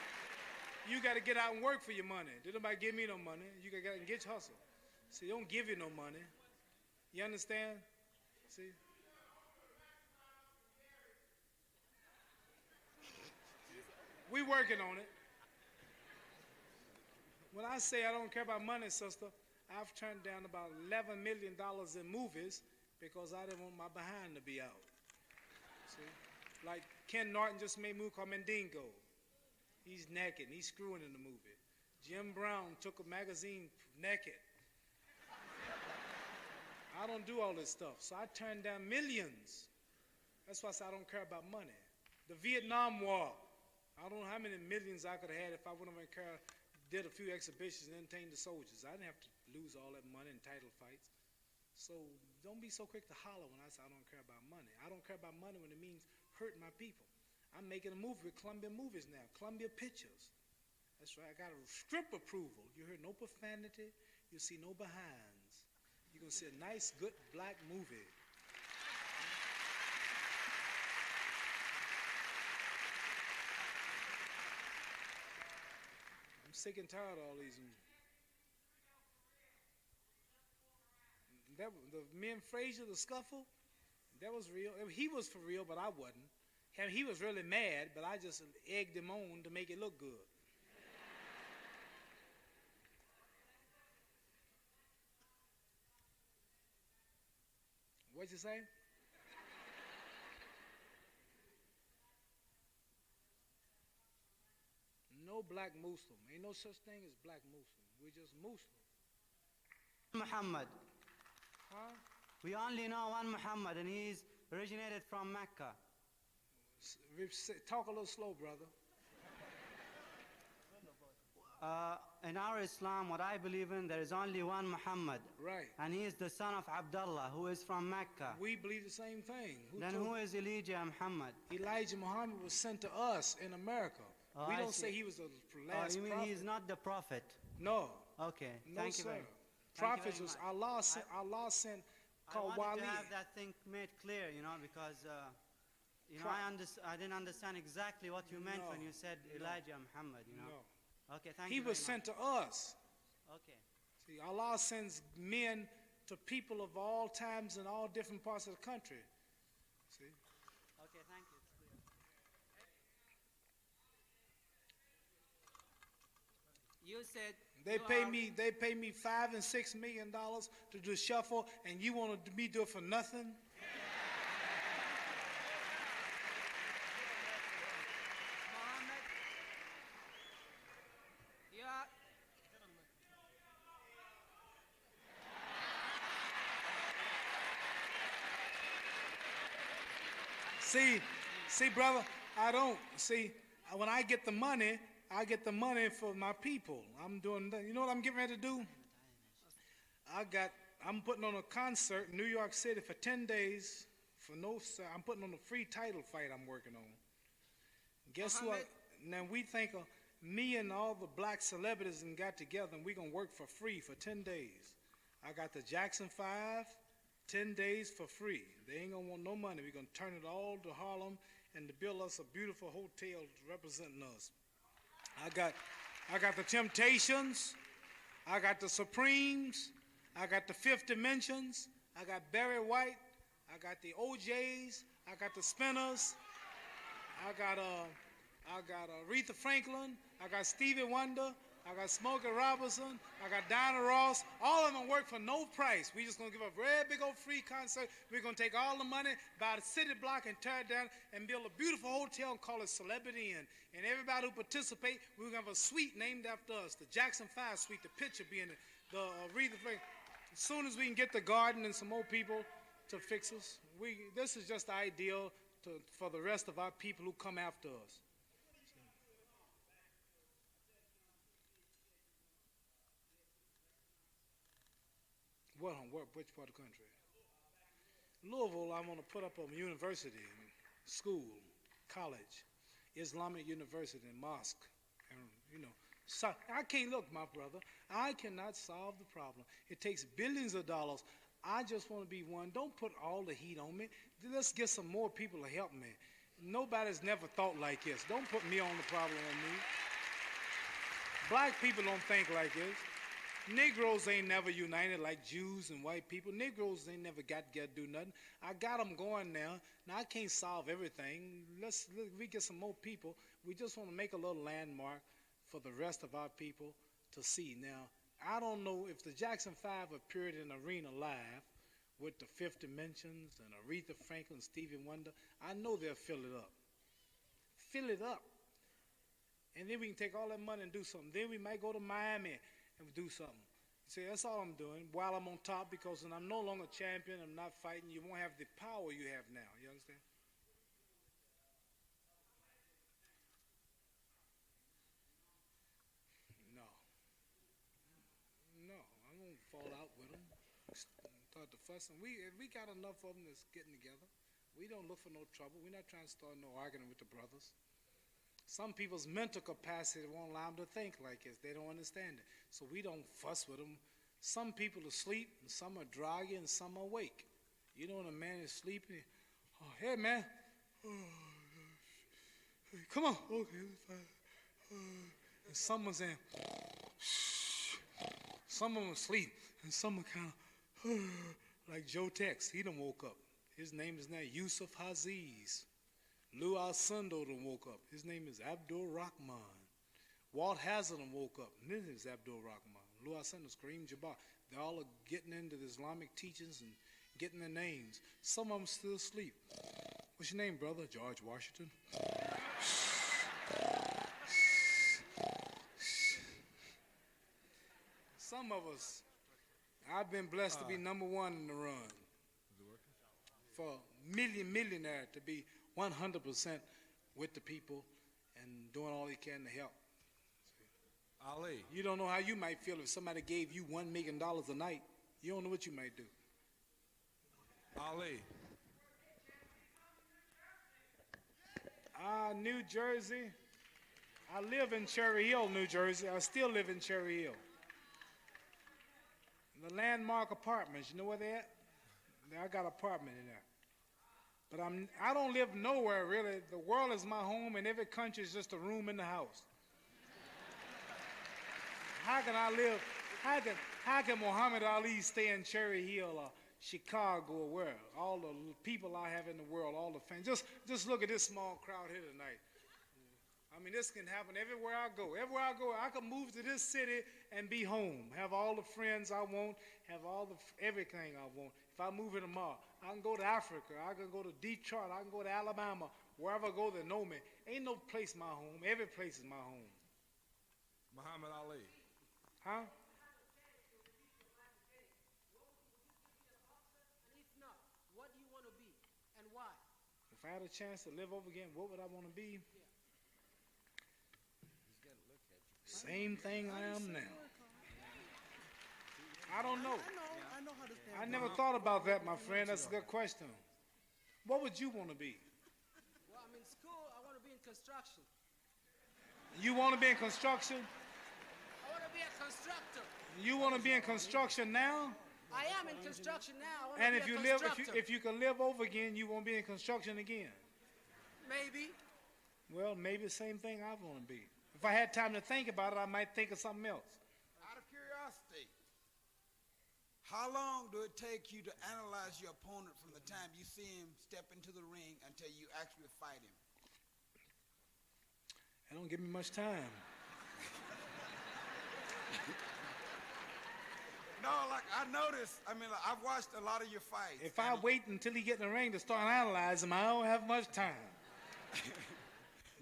You got to get out and work for your money. Did nobody give me no money? You got to get out and get your hustle. See, they don't give you no money. You understand? See? We working on it. When I say I don't care about money, sister, I've turned down about $11 million in movies because I didn't want my behind to be out. See? Like Ken Norton just made a movie called Mandingo. He's naked, he's screwing in the movie. Jim Brown took a magazine naked. I don't do all this stuff, so I turned down millions. That's why I said I don't care about money. The Vietnam War, I don't know how many millions I could have had if I wouldn't have did a few exhibitions and entertained the soldiers. I didn't have to lose all that money in title fights. So don't be so quick to holler when I say I don't care about money. I don't care about money when it means hurting my people. I'm making a movie with Columbia Movies now, Columbia Pictures. That's right, I got a strip approval. You heard no profanity, you see no behinds. You're gonna see a nice, good black movie. I'm sick and tired of all these. Me and Frazier, the scuffle, that was real. He was for real, but I wasn't. He was really mad, but I just egged him on to make it look good. What'd you say? No black Muslim. Ain't no such thing as black Muslim. We're just Muslim. Muhammad. Huh? We only know one Muhammad, and he's originated from Mecca. Talk a little slow, brother. In our Islam, what I believe in, there is only one Muhammad. Right. And he is the son of Abdullah, who is from Mecca. We believe the same thing. Who is Elijah Muhammad? Elijah Muhammad was sent to us in America. Oh, we I don't see. say he was the last You mean prophet. he's not the prophet? No. Okay. No, Thank you sir. very much. Prophets was Allah sent called I wanted Wali. to have that thing made clear, because I didn't understand exactly what you meant when you said Elijah Muhammad. No. Okay, thank He you. was sent to us. Okay. See, Allah sends men to people of all times and all different parts of the country. See? Okay, thank you. It's clear. You said They pay me $5 and $6 million to do shuffle, and you want me to do it for nothing? Muhammad, you are... See, brother, I don't. See, when I get the money for my people. I'm doing that. You know what I'm getting ready to do? I'm putting on a concert in New York City for 10 days I'm putting on a free title fight I'm working on. Guess what? Now we think me and all the black celebrities and got together and we're going to work for free for 10 days. I got the Jackson 5, 10 days for free. They ain't going to want no money. We're going to turn it all to Harlem and to build us a beautiful hotel representing us. I got the Temptations, I got the Supremes, I got the Fifth Dimensions, I got Barry White, I got the OJs, I got the Spinners, I got Aretha Franklin, I got Stevie Wonder, I got Smokey Robinson, I got Diana Ross. All of them work for no price. We just gonna give a very big old free concert. We're gonna take all the money, buy the city block and tear it down and build a beautiful hotel and call it Celebrity Inn. And everybody who participate, we're gonna have a suite named after us, the Jackson 5 suite, the picture being the Aretha Franklin. As soon as we can get the garden and some more people to fix us, this is just the ideal for the rest of our people who come after us. Which part of the country? Louisville, I want to put up a university, school, college, Islamic university, mosque, and So I can't look, my brother. I cannot solve the problem. It takes billions of dollars. I just want to be one. Don't put all the heat on me. Let's get some more people to help me. Nobody's never thought like this. Don't put me on the problem on me. Black people don't think like this. Negroes ain't never united like Jews and white people. Negroes ain't never got to do nothing. I got them going now. Now, I can't solve everything. We get some more people. We just want to make a little landmark for the rest of our people to see. Now, I don't know if the Jackson 5 appeared in Arena Live with the Fifth Dimensions and Aretha Franklin, Stevie Wonder. I know they'll fill it up. Fill it up. And then we can take all that money and do something. Then we might go to Miami and do something. See, that's all I'm doing while I'm on top, because when I'm no longer champion, I'm not fighting, you won't have the power you have now. You understand? No. No, I won't fall out with them. Start to fuss. And we got enough of them that's getting together. We don't look for no trouble. We're not trying to start no arguing with the brothers. Some people's mental capacity won't allow them to think like this. They don't understand it. So we don't fuss with them. Some people are asleep, and some are groggy, and some are awake. You know when a man is sleeping, oh, hey, man. Oh, come on. Okay, fine. And someone's saying, some of them asleep, and some are kind of like Joe Tex. He done woke up. His name is now Yusuf Haziz. Lou Alcindor done woke up. His name is Abdul Rahman. Walt Hazard done woke up. And his name is Abdul Rahman. Lou Alcindor, Kareem Jabbar. They all are getting into the Islamic teachings and getting their names. Some of them still asleep. What's your name, brother? George Washington. Some of us, I've been blessed to be number one in the run. For a millionaire to be 100% with the people and doing all he can to help. Ali. You don't know how you might feel if somebody gave you $1 million a night. You don't know what you might do. Ali. New Jersey. I live in Cherry Hill, New Jersey. I still live in Cherry Hill. The Landmark Apartments, you know where they're at? I got an apartment in there. But I don't live nowhere, really. The world is my home, and every country is just a room in the house. How can I live? How can Muhammad Ali stay in Cherry Hill or Chicago or where? All the people I have in the world, all the fans. Just look at this small crowd here tonight. I mean, this can happen everywhere I go. Everywhere I go, I can move to this city and be home. Have all the friends I want. Have everything I want. If I move here tomorrow, I can go to Africa. I can go to Detroit. I can go to Alabama. Wherever I go, they know me. Ain't no place my home. Every place is my home. Muhammad Ali. Huh? If not, what do you want to be and why? If I had a chance to live over again, what would I want to be? Same thing I am now. I don't know. I know how to stand. I never thought about that, my friend. That's a good question. What would you want to be? Well, I'm in school. I want to be in construction. You want to be in construction? I want to be a constructor. You want to be in construction now? I am in construction now. I want And to if be you a live, constructor. if you can live over again, you won't be in construction again. Maybe. Well, maybe the same thing I want to be. If I had time to think about it, I might think of something else. Out of curiosity, how long do it take you to analyze your opponent from the time you see him step into the ring until you actually fight him? It don't give me much time. No, like I noticed, I mean, like, I've watched a lot of your fights. If I wait until he get in the ring to start analyzing him, I don't have much time.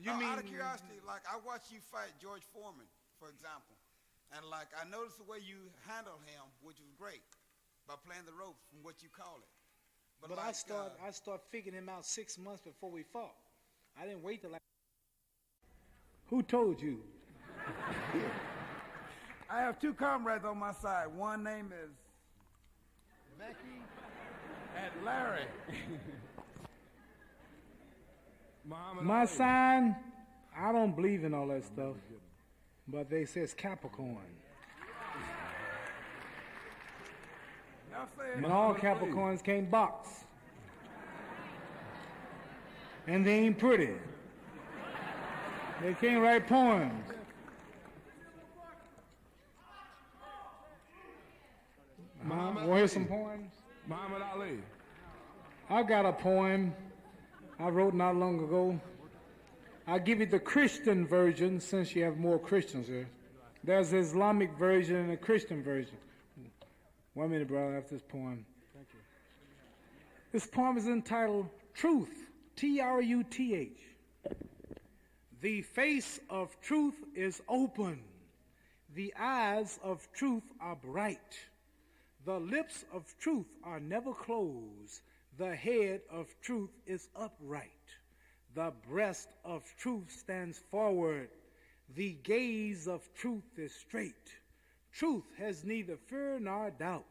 You mean, out of curiosity, like I watched you fight George Foreman, for example, and like I noticed the way you handle him, which was great, by playing the ropes from what you call it. But like, I start figuring him out 6 months before we fought. I didn't wait till Who told you? I have two comrades on my side. One name is Becky and Larry. My sign, I don't believe in all that stuff, but they say it's Capricorn. And all Capricorns can't box. and they ain't pretty. They can't write poems. Want to hear some poems? Muhammad Ali. I got a poem I wrote not long ago. I'll give you the Christian version since you have more Christians here. There's the Islamic version and a Christian version. 1 minute, brother, after this poem. Thank you. This poem is entitled Truth, T-R-U-T-H. The face of truth is open. The eyes of truth are bright. The lips of truth are never closed. The head of truth is upright. The breast of truth stands forward. The gaze of truth is straight. Truth has neither fear nor doubt.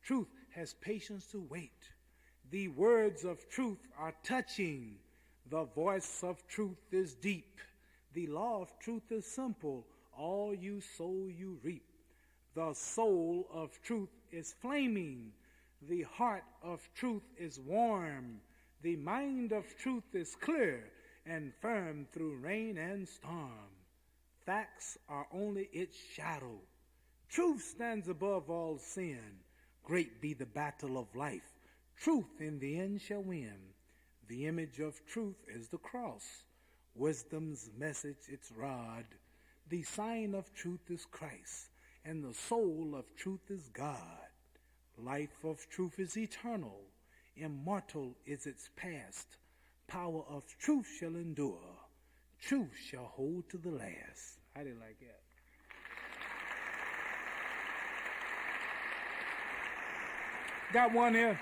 Truth has patience to wait. The words of truth are touching. The voice of truth is deep. The law of truth is simple. All you sow, you reap. The soul of truth is flaming. The heart of truth is warm. The mind of truth is clear and firm through rain and storm. Facts are only its shadow. Truth stands above all sin. Great be the battle of life. Truth in the end shall win. The image of truth is the cross. Wisdom's message its rod. The sign of truth is Christ, and the soul of truth is God. Life of truth is eternal. Immortal is its past. Power of truth shall endure. Truth shall hold to the last. How do you like that? Got one here.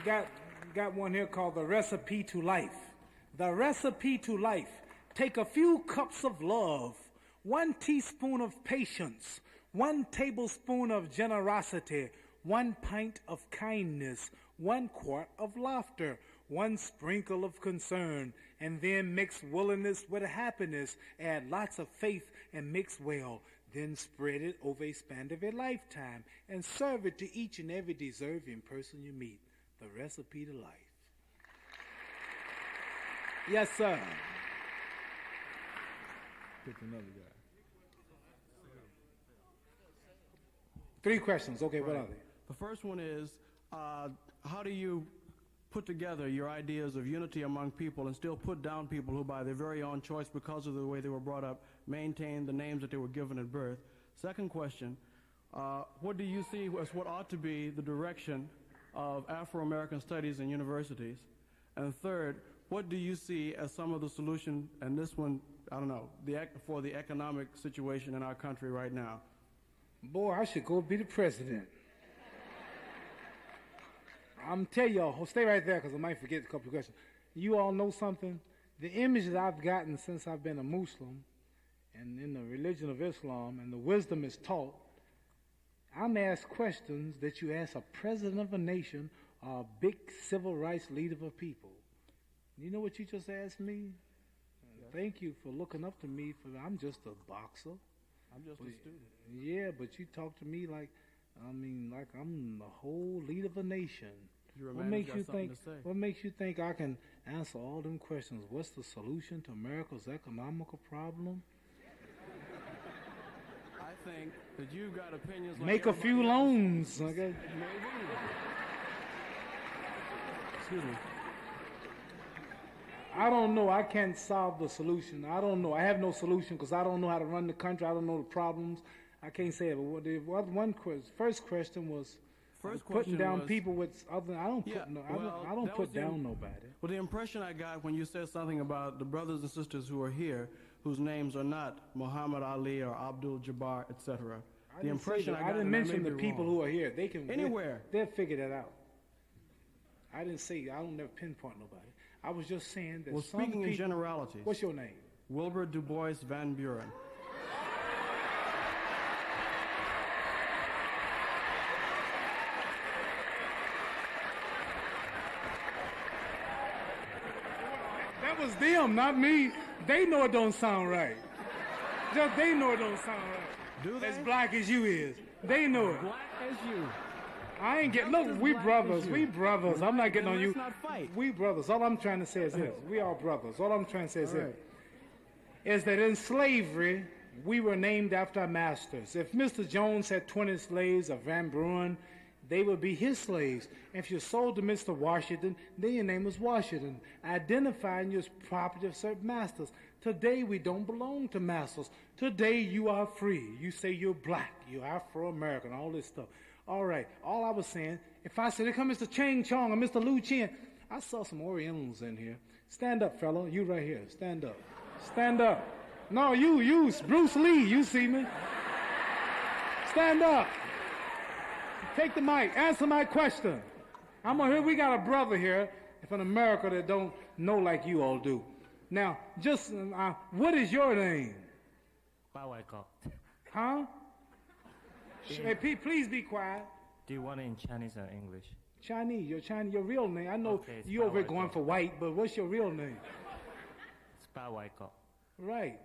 Got one here called The Recipe to Life. The recipe to life. Take a few cups of love, 1 teaspoon of patience, 1 tablespoon of generosity, 1 pint of kindness, 1 quart of laughter, 1 sprinkle of concern, and then mix willingness with happiness. Add lots of faith and mix well. Then spread it over a span of a lifetime and serve it to each and every deserving person you meet. The recipe to life. Yes, sir. Pick another guy. 3 questions. Okay, what are they? The first one is, how do you put together your ideas of unity among people and still put down people who, by their very own choice, because of the way they were brought up, maintain the names that they were given at birth? Second question, what do you see as what ought to be the direction of Afro-American studies in universities? And third, what do you see as some of the solution, and this one, I don't know, for the economic situation in our country right now? Boy, I should go be the president. I'm tell y'all, stay right there because I might forget a couple of questions. You all know something? The image that I've gotten since I've been a Muslim and in the religion of Islam and the wisdom is taught, I'm asked questions that you ask a president of a nation or a big civil rights leader of a people. You know what you just asked me? Thank you for looking up to me. I'm just a boxer. I'm just a student. Yeah, but you talk to me like I'm the whole leader of a nation. What makes you think I can answer all them questions? What's the solution to America's economical problem? I think that you got opinions like make a few loans. Okay. Maybe. Excuse me. I don't know. I can't solve the solution. I don't know. I have no solution because I don't know how to run the country. I don't know the problems. I can't say it. But first question was putting down people with other. I don't put down nobody. Well, the impression I got when you said something about the brothers and sisters who are here, whose names are not Muhammad Ali or Abdul Jabbar, etc. The impression I didn't mention the people who are here. They can anywhere. They'll figure that out. I didn't say. I don't never pinpoint nobody. I was just saying that. Well, speaking in generalities. What's your name? Wilbur Du Bois Van Buren. That was them, not me. They know it don't sound right. Just they know it don't sound right. Do they? As black as you is. They know it. Black as you. I ain't get. Look, we brothers. We brothers. I'm not getting on you. Let's not fight. We brothers. All I'm trying to say is this. We are brothers. All I'm trying to say is this. Is that in slavery, we were named after our masters. If Mr. Jones had 20 slaves of Van Bruin, they would be his slaves. If you sold to Mr. Washington, then your name was Washington, identifying you as property of certain masters. Today, we don't belong to masters. Today, you are free. You say you're black, you're Afro-American, all this stuff. All right, all I was saying, if I said, here come Mr. Chang Chong or Mr. Lu Chien, I saw some Orientals in here. Stand up, fellow. You right here. Stand up. Stand up. No, you, Bruce Lee, you see me. Stand up. Take the mic. Answer my question. We got a brother here from America that don't know like you all do. Now, just, what is your name? Huh? Hey, please be quiet. Do you want it in Chinese or English? Chinese, your real name. I know Okay, you over here going for white, but what's your real name? It's Ba Wai Kok. Right.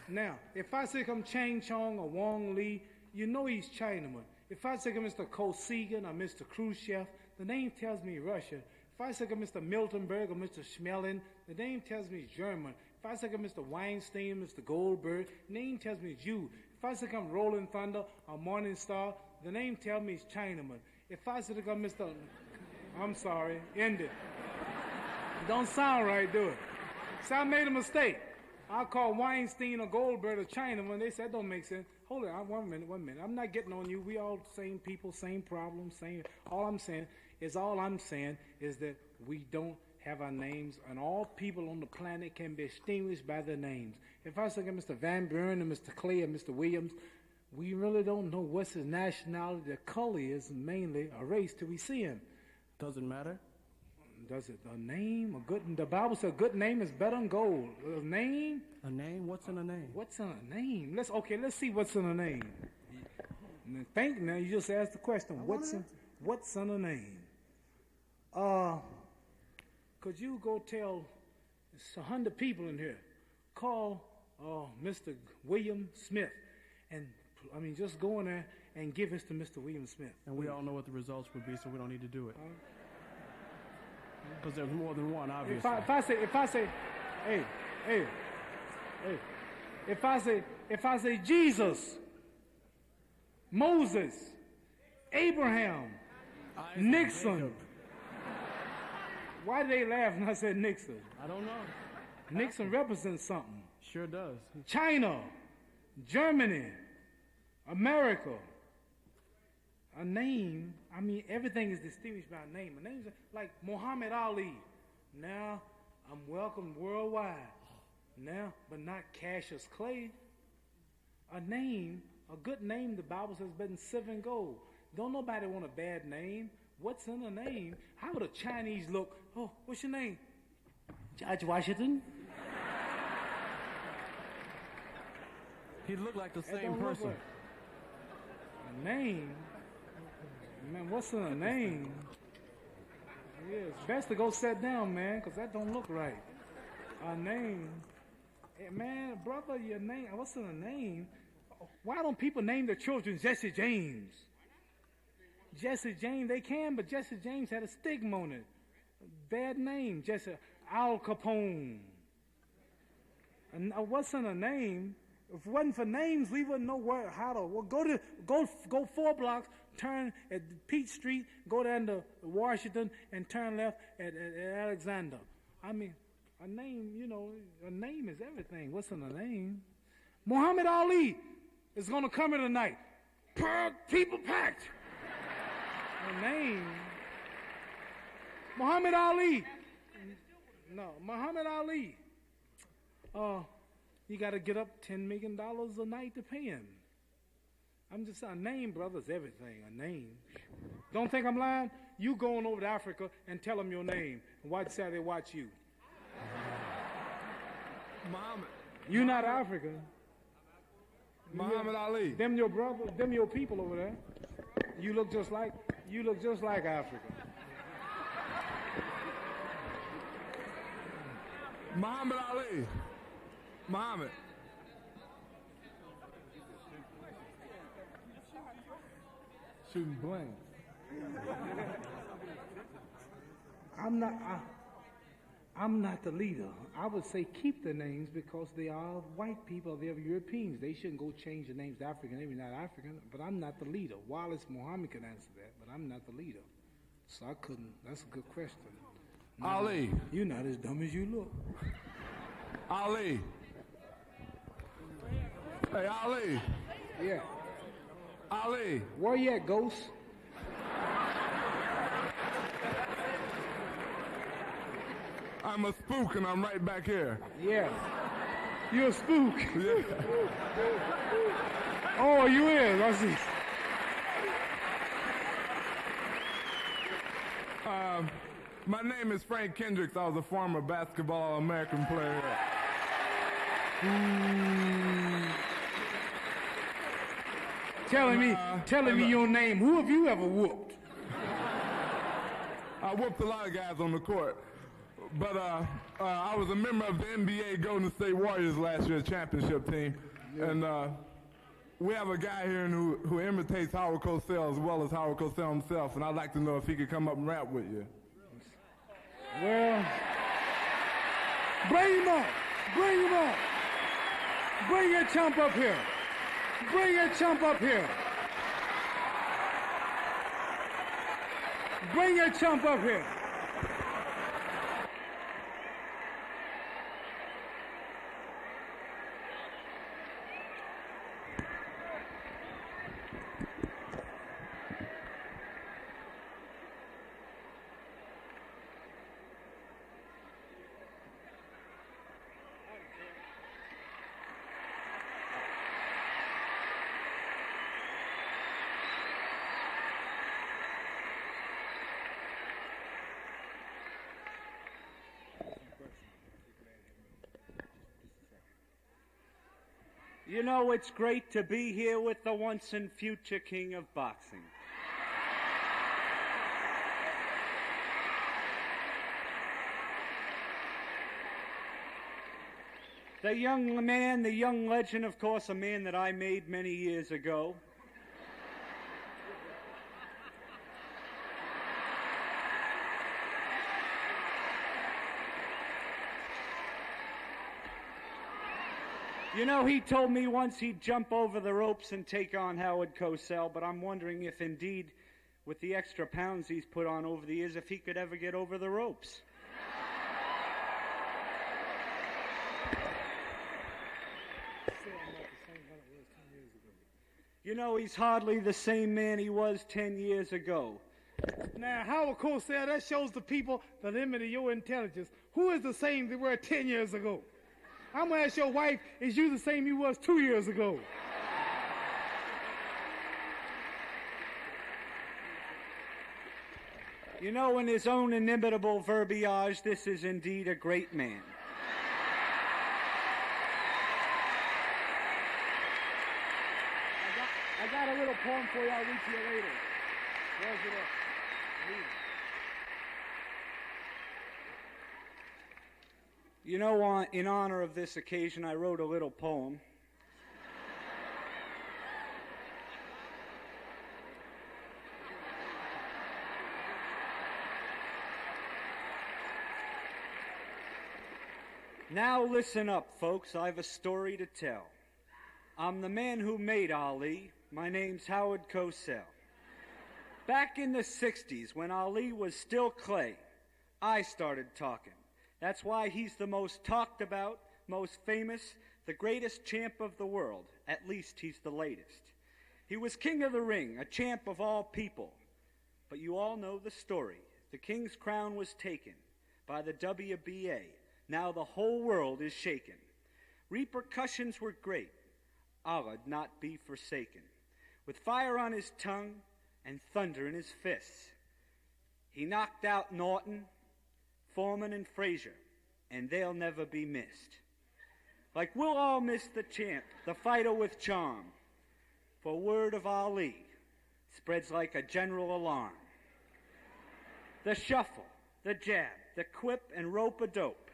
Now, if I say come Chang Chong or Wong Lee, you know he's Chinaman. If I say come Mr. Kosygin or Mr. Khrushchev, the name tells me Russia. If I say come Mr. Miltenberg or Mr. Schmeling, the name tells me German. If I say come Mr. Weinstein, Mr. Goldberg, the name tells me Jew. If I say come Rolling Thunder or Morning Star, the name tells me it's Chinaman. If I say come Mr. I'm sorry, end it. Don't sound right, do it. So I made a mistake. I called Weinstein or Goldberg or Chinaman. They said, that don't make sense. Hold on, 1 minute. I'm not getting on you. We all same people, same problems, same. All I'm saying is that we don't have our names, and all people on the planet can be distinguished by their names. If I say Mr. Van Buren and Mr. Clay and Mr. Williams, we really don't know what's his nationality. The color is mainly a race till we see him. Doesn't matter. Does it? A name? The Bible says a good name is better than gold. A name? A name? What's in a name? What's in a name? Let's see what's in a name. Now you just asked the question. What's in a name? Could you go tell 100 people in here, call Mr. William Smith, and just go in there and give this to Mr. William Smith. And we all know what the results would be, so we don't need to do it. Because there's more than one, obviously. If I say Jesus, Moses, Abraham, Nixon. Why did they laugh when I said Nixon? I don't know. Nixon represents something. Sure does. China, Germany, America. A name, everything is distinguished by a name. A name is like Muhammad Ali. Now, I'm welcomed worldwide. Now, but not Cassius Clay. A name, a good name, the Bible says, better than silver and gold. Don't nobody want a bad name. What's in a name? How would a Chinese look? Oh, what's your name? George Washington? He'd look like the same person. A name? Man, what's in a name? Yeah, it's best to go sit down, man, because that don't look right. A name. Hey, man, brother, your name, what's in a name? Why don't people name their children Jesse James? Jesse James, they can, but Jesse James had a stigma on it. Bad name, Jesse Al Capone. And what's in a name? If it wasn't for names, we wouldn't know how to. Go 4 blocks, turn at Peach Street, go down to Washington, and turn left at Alexander. A name, a name is everything. What's in a name? Muhammad Ali is going to come here tonight. People packed. A name. Muhammad Ali. No, Muhammad Ali. You got to get up $10 million a night to pay him. I'm just saying, a name, brother, is everything. A name. Don't think I'm lying? You going over to Africa and tell them your name. And watch how they watch you. Muhammad. You not African. Muhammad Ali. Them your brother, them your people over there. You look just like Africa. Muhammad Ali. Muhammad. Shooting blank. I'm not the leader. I would say keep the names because they are white people, they're Europeans. They shouldn't go change the names to African, maybe not African, but I'm not the leader. Wallace Muhammad can answer that, but I'm not the leader. So I couldn't, that's a good question. No, Ali. You're not as dumb as you look. Ali. Hey, Ali. Yeah. Ali. Where you at, Ghost? I'm a spook and I'm right back here. Yeah. You're a spook. Yeah. Oh, you is. I see. My name is Frank Kendricks. I was a former basketball American player. Telling me your name. Who have you ever whooped? I whooped a lot of guys on the court. But I was a member of the NBA Golden State Warriors last year's championship team. Yeah. And we have a guy here who imitates Howard Cosell as well as Howard Cosell himself. And I'd like to know if he could come up and rap with you. Well, bring him up. Bring him up. Bring your chump up here. Bring your chump up here. Bring your chump up here. You know, it's great to be here with the once and future king of boxing. The young man, the young legend, of course, a man that I made many years ago. You know, he told me once he'd jump over the ropes and take on Howard Cosell, but I'm wondering if indeed, with the extra pounds he's put on over the years, if he could ever get over the ropes. You know, he's hardly the same man he was 10 years ago. Now, Howard Cosell, that shows the people the limit of your intelligence. Who is the same they were 10 years ago? I'm going to ask your wife, is you the same you was 2 years ago? You know, in his own inimitable verbiage, this is indeed a great man. I got a little poem for you. I'll read to you later. Where's it at? Read it. You know, in honor of this occasion, I wrote a little poem. Now listen up, folks. I've a story to tell. I'm the man who made Ali. My name's Howard Cosell. Back in the 60s, when Ali was still clay, I started talking. That's why he's the most talked about, most famous, the greatest champ of the world. At least he's the latest. He was king of the ring, a champ of all people. But you all know the story. The king's crown was taken by the WBA. Now the whole world is shaken. Repercussions were great. Allah'd not be forsaken. With fire on his tongue and thunder in his fists, he knocked out Norton, Foreman, and Frazier, and they'll never be missed. Like we'll all miss the champ, the fighter with charm, for word of Ali spreads like a general alarm. The shuffle, the jab, the quip, and rope-a-dope,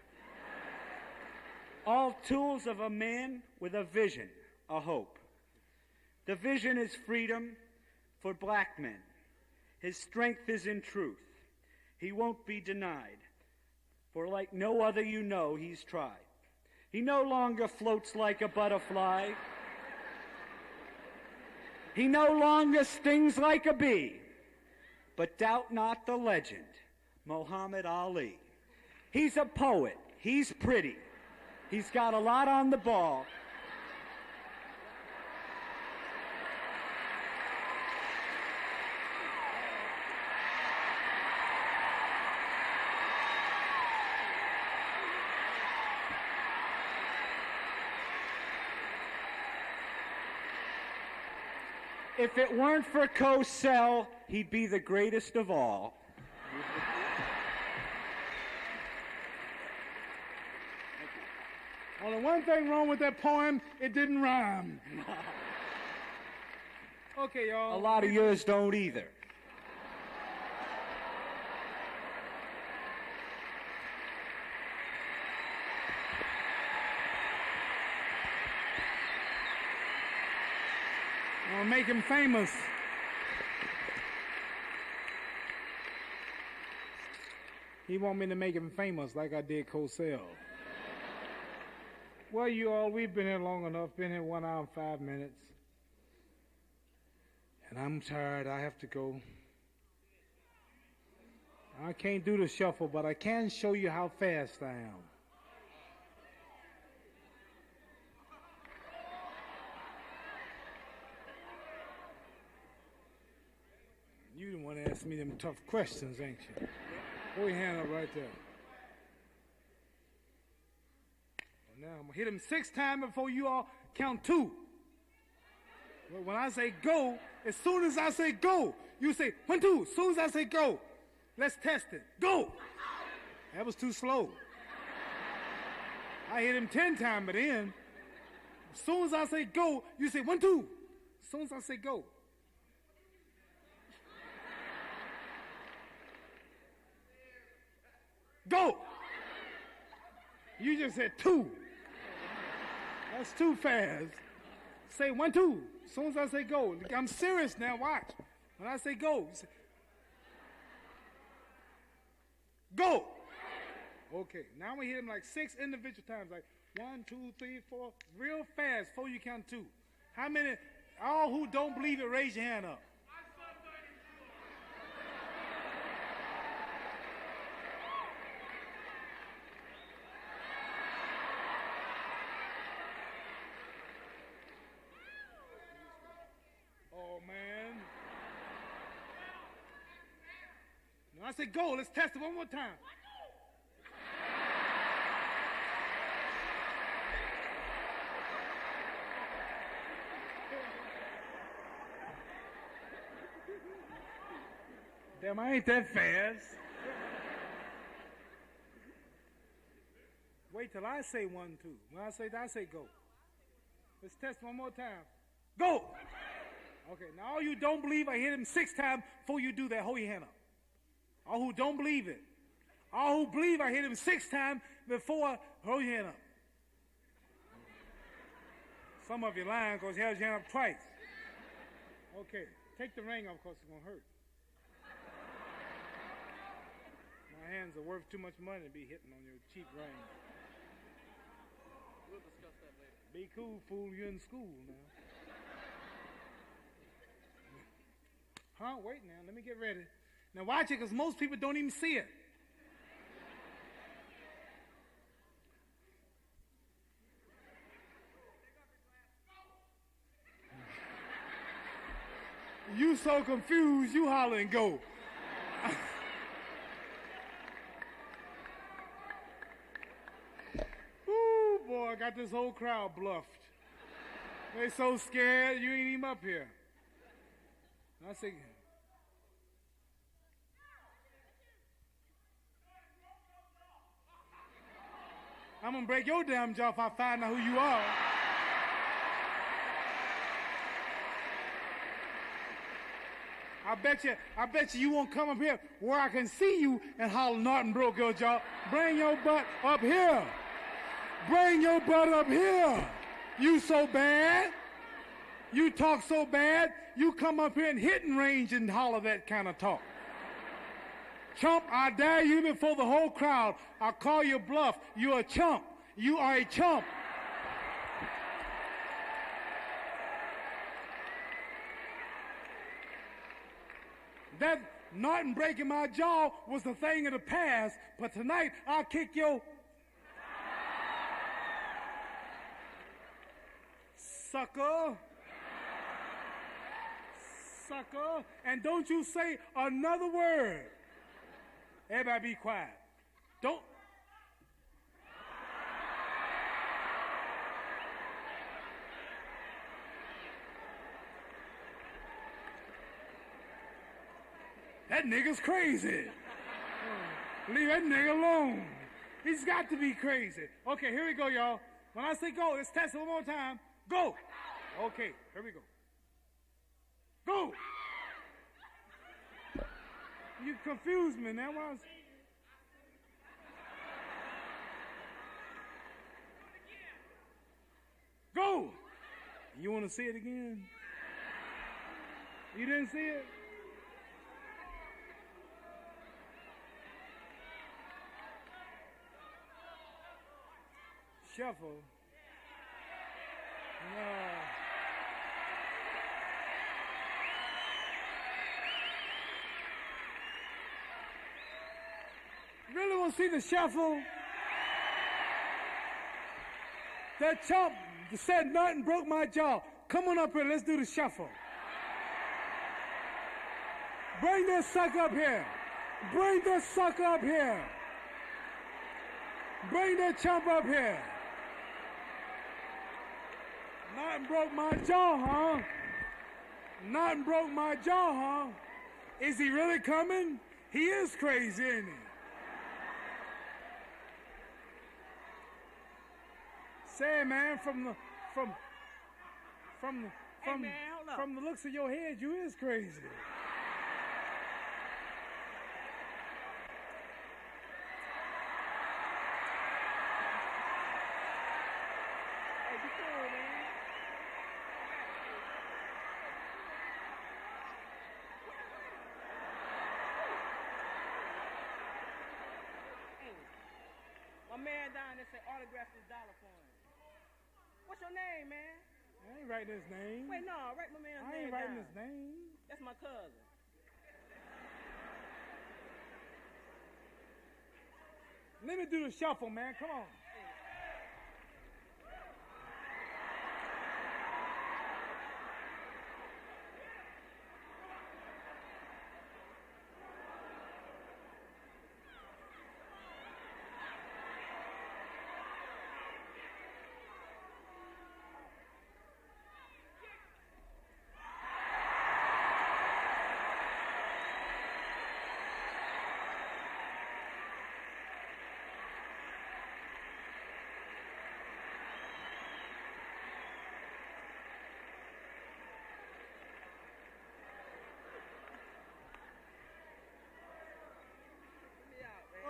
all tools of a man with a vision, a hope. The vision is freedom for black men. His strength is in truth. He won't be denied, for like no other you know, he's tried. He no longer floats like a butterfly. He no longer stings like a bee. But doubt not the legend, Muhammad Ali. He's a poet. He's pretty. He's got a lot on the ball. If it weren't for Cosell, he'd be the greatest of all. Only one thing wrong with that poem, it didn't rhyme. Okay, y'all. A lot of yours don't either. I'm gonna make him famous. He want me to make him famous like I did Cosell. Well, you all, we've been here long enough, been here 1 hour and 5 minutes. And I'm tired, I have to go. I can't do the shuffle, but I can show you how fast I am. You the one that asked me them tough questions, ain't you? Hold your hand up right there. Now I'm gonna hit him 6 times before you all count 2. But when I say go, as soon as I say go, you say 1, 2. As soon as I say go, let's test it. Go. That was too slow. I hit him 10 times, but then, as soon as I say go, you say 1, 2. As soon as I say go. Go. You just said 2. That's too fast. Say 1, 2. As soon as I say go. I'm serious now, watch. When I say go, you say, go. Okay, now I'm going to hit him like 6 individual times. Like 1, 2, 3, 4. Real fast before you count 2. How many, all who don't believe it, raise your hand up. I said go, let's test it one more time. Damn, I ain't that fast. Wait till I say 1, 2. When I say go. Let's test one more time. Go! Okay, now all you don't believe, I hit him 6 times before you do that. Hold your hand up. All who don't believe it. All who believe I hit him 6 times before, hold your hand up. Some of you lying because you held your hand up twice. Okay, take the ring off because it's going to hurt. My hands are worth too much money to be hitting on your cheap ring. We'll discuss that later. Be cool, fool, you're in school now. Huh? Wait now, let me get ready. Now watch it, because most people don't even see it. You so confused, you holler and go. Ooh, boy, I got this whole crowd bluffed. They so scared, you ain't even up here. I say, I'm gonna break your damn jaw if I find out who you are. I bet you won't come up here where I can see you and holler Norton broke your jaw. Bring your butt up here. Bring your butt up here. You so bad. You talk so bad. you come up here and hitting range and holler that kind of talk. Chump, I dare you before the whole crowd. I call you bluff. You're a chump. You are a chump. That Norton breaking my jaw was the thing of the past, but tonight I'll kick your sucker. Sucker. And don't you say another word. Everybody be quiet. Don't. That nigga's crazy. Leave that nigga alone. He's got to be crazy. Okay, here we go, y'all. When I say go, let's test it one more time. Go. Okay, here we go. Go. You confused me now. Go. You want to see it again? You didn't see it? Shuffle. No. You really want to see the shuffle? That chump said nothing, broke my jaw. Come on up here, let's do the shuffle. Bring this sucker up here. Bring this sucker up here. Bring that chump up here. Nothing broke my jaw, huh? Nothing broke my jaw, huh? Is he really coming? He is crazy, isn't he? Say, man, from the looks of your head, you is crazy. My man down there said autograph this dollar for him. What's your name, man? I ain't writing his name. Wait, no, write my man's name. I ain't writing his name. That's my cousin. Let me do the shuffle, man. Come on.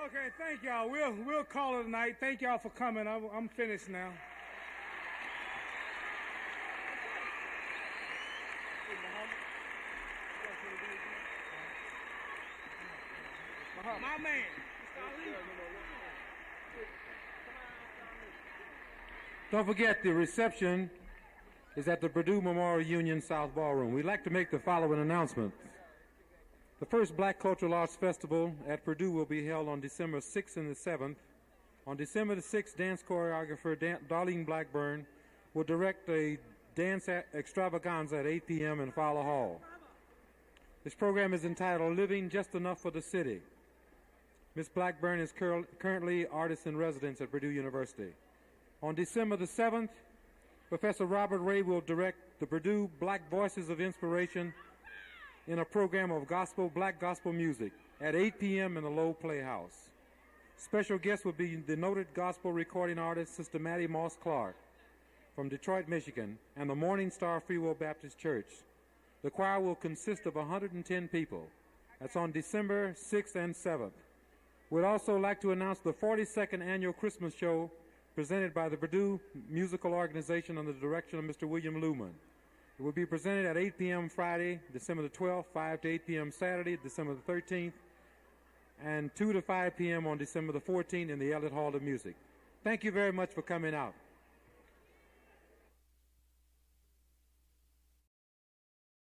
Okay, thank y'all. We'll call it a night. Thank y'all for coming. I'm finished now. My man. Don't forget, the reception is at the Purdue Memorial Union South Ballroom. We'd like to make the following announcement. The first Black Cultural Arts Festival at Purdue will be held on December 6th and the 7th. On December the 6th, dance choreographer Darlene Blackburn will direct a dance extravaganza at 8 p.m. in Fowler Hall. This program is entitled Living Just Enough for the City. Ms. Blackburn is currently artist in residence at Purdue University. On December the 7th, Professor Robert Ray will direct the Purdue Black Voices of Inspiration in a program of black gospel music at 8 p.m. in the Low Playhouse. Special guest will be the noted gospel recording artist Sister Mattie Moss Clark from Detroit, Michigan, and the Morning Star Free Will Baptist Church. The choir will consist of 110 people. That's on December 6th and 7th. We'd also like to announce the 42nd annual Christmas show presented by the Purdue Musical Organization under the direction of Mr. William Luhman. It will be presented at 8 p.m. Friday, December the 12th, 5 to 8 p.m. Saturday, December the 13th, and 2 to 5 p.m. on December the 14th in the Elliott Hall of Music. Thank you very much for coming out.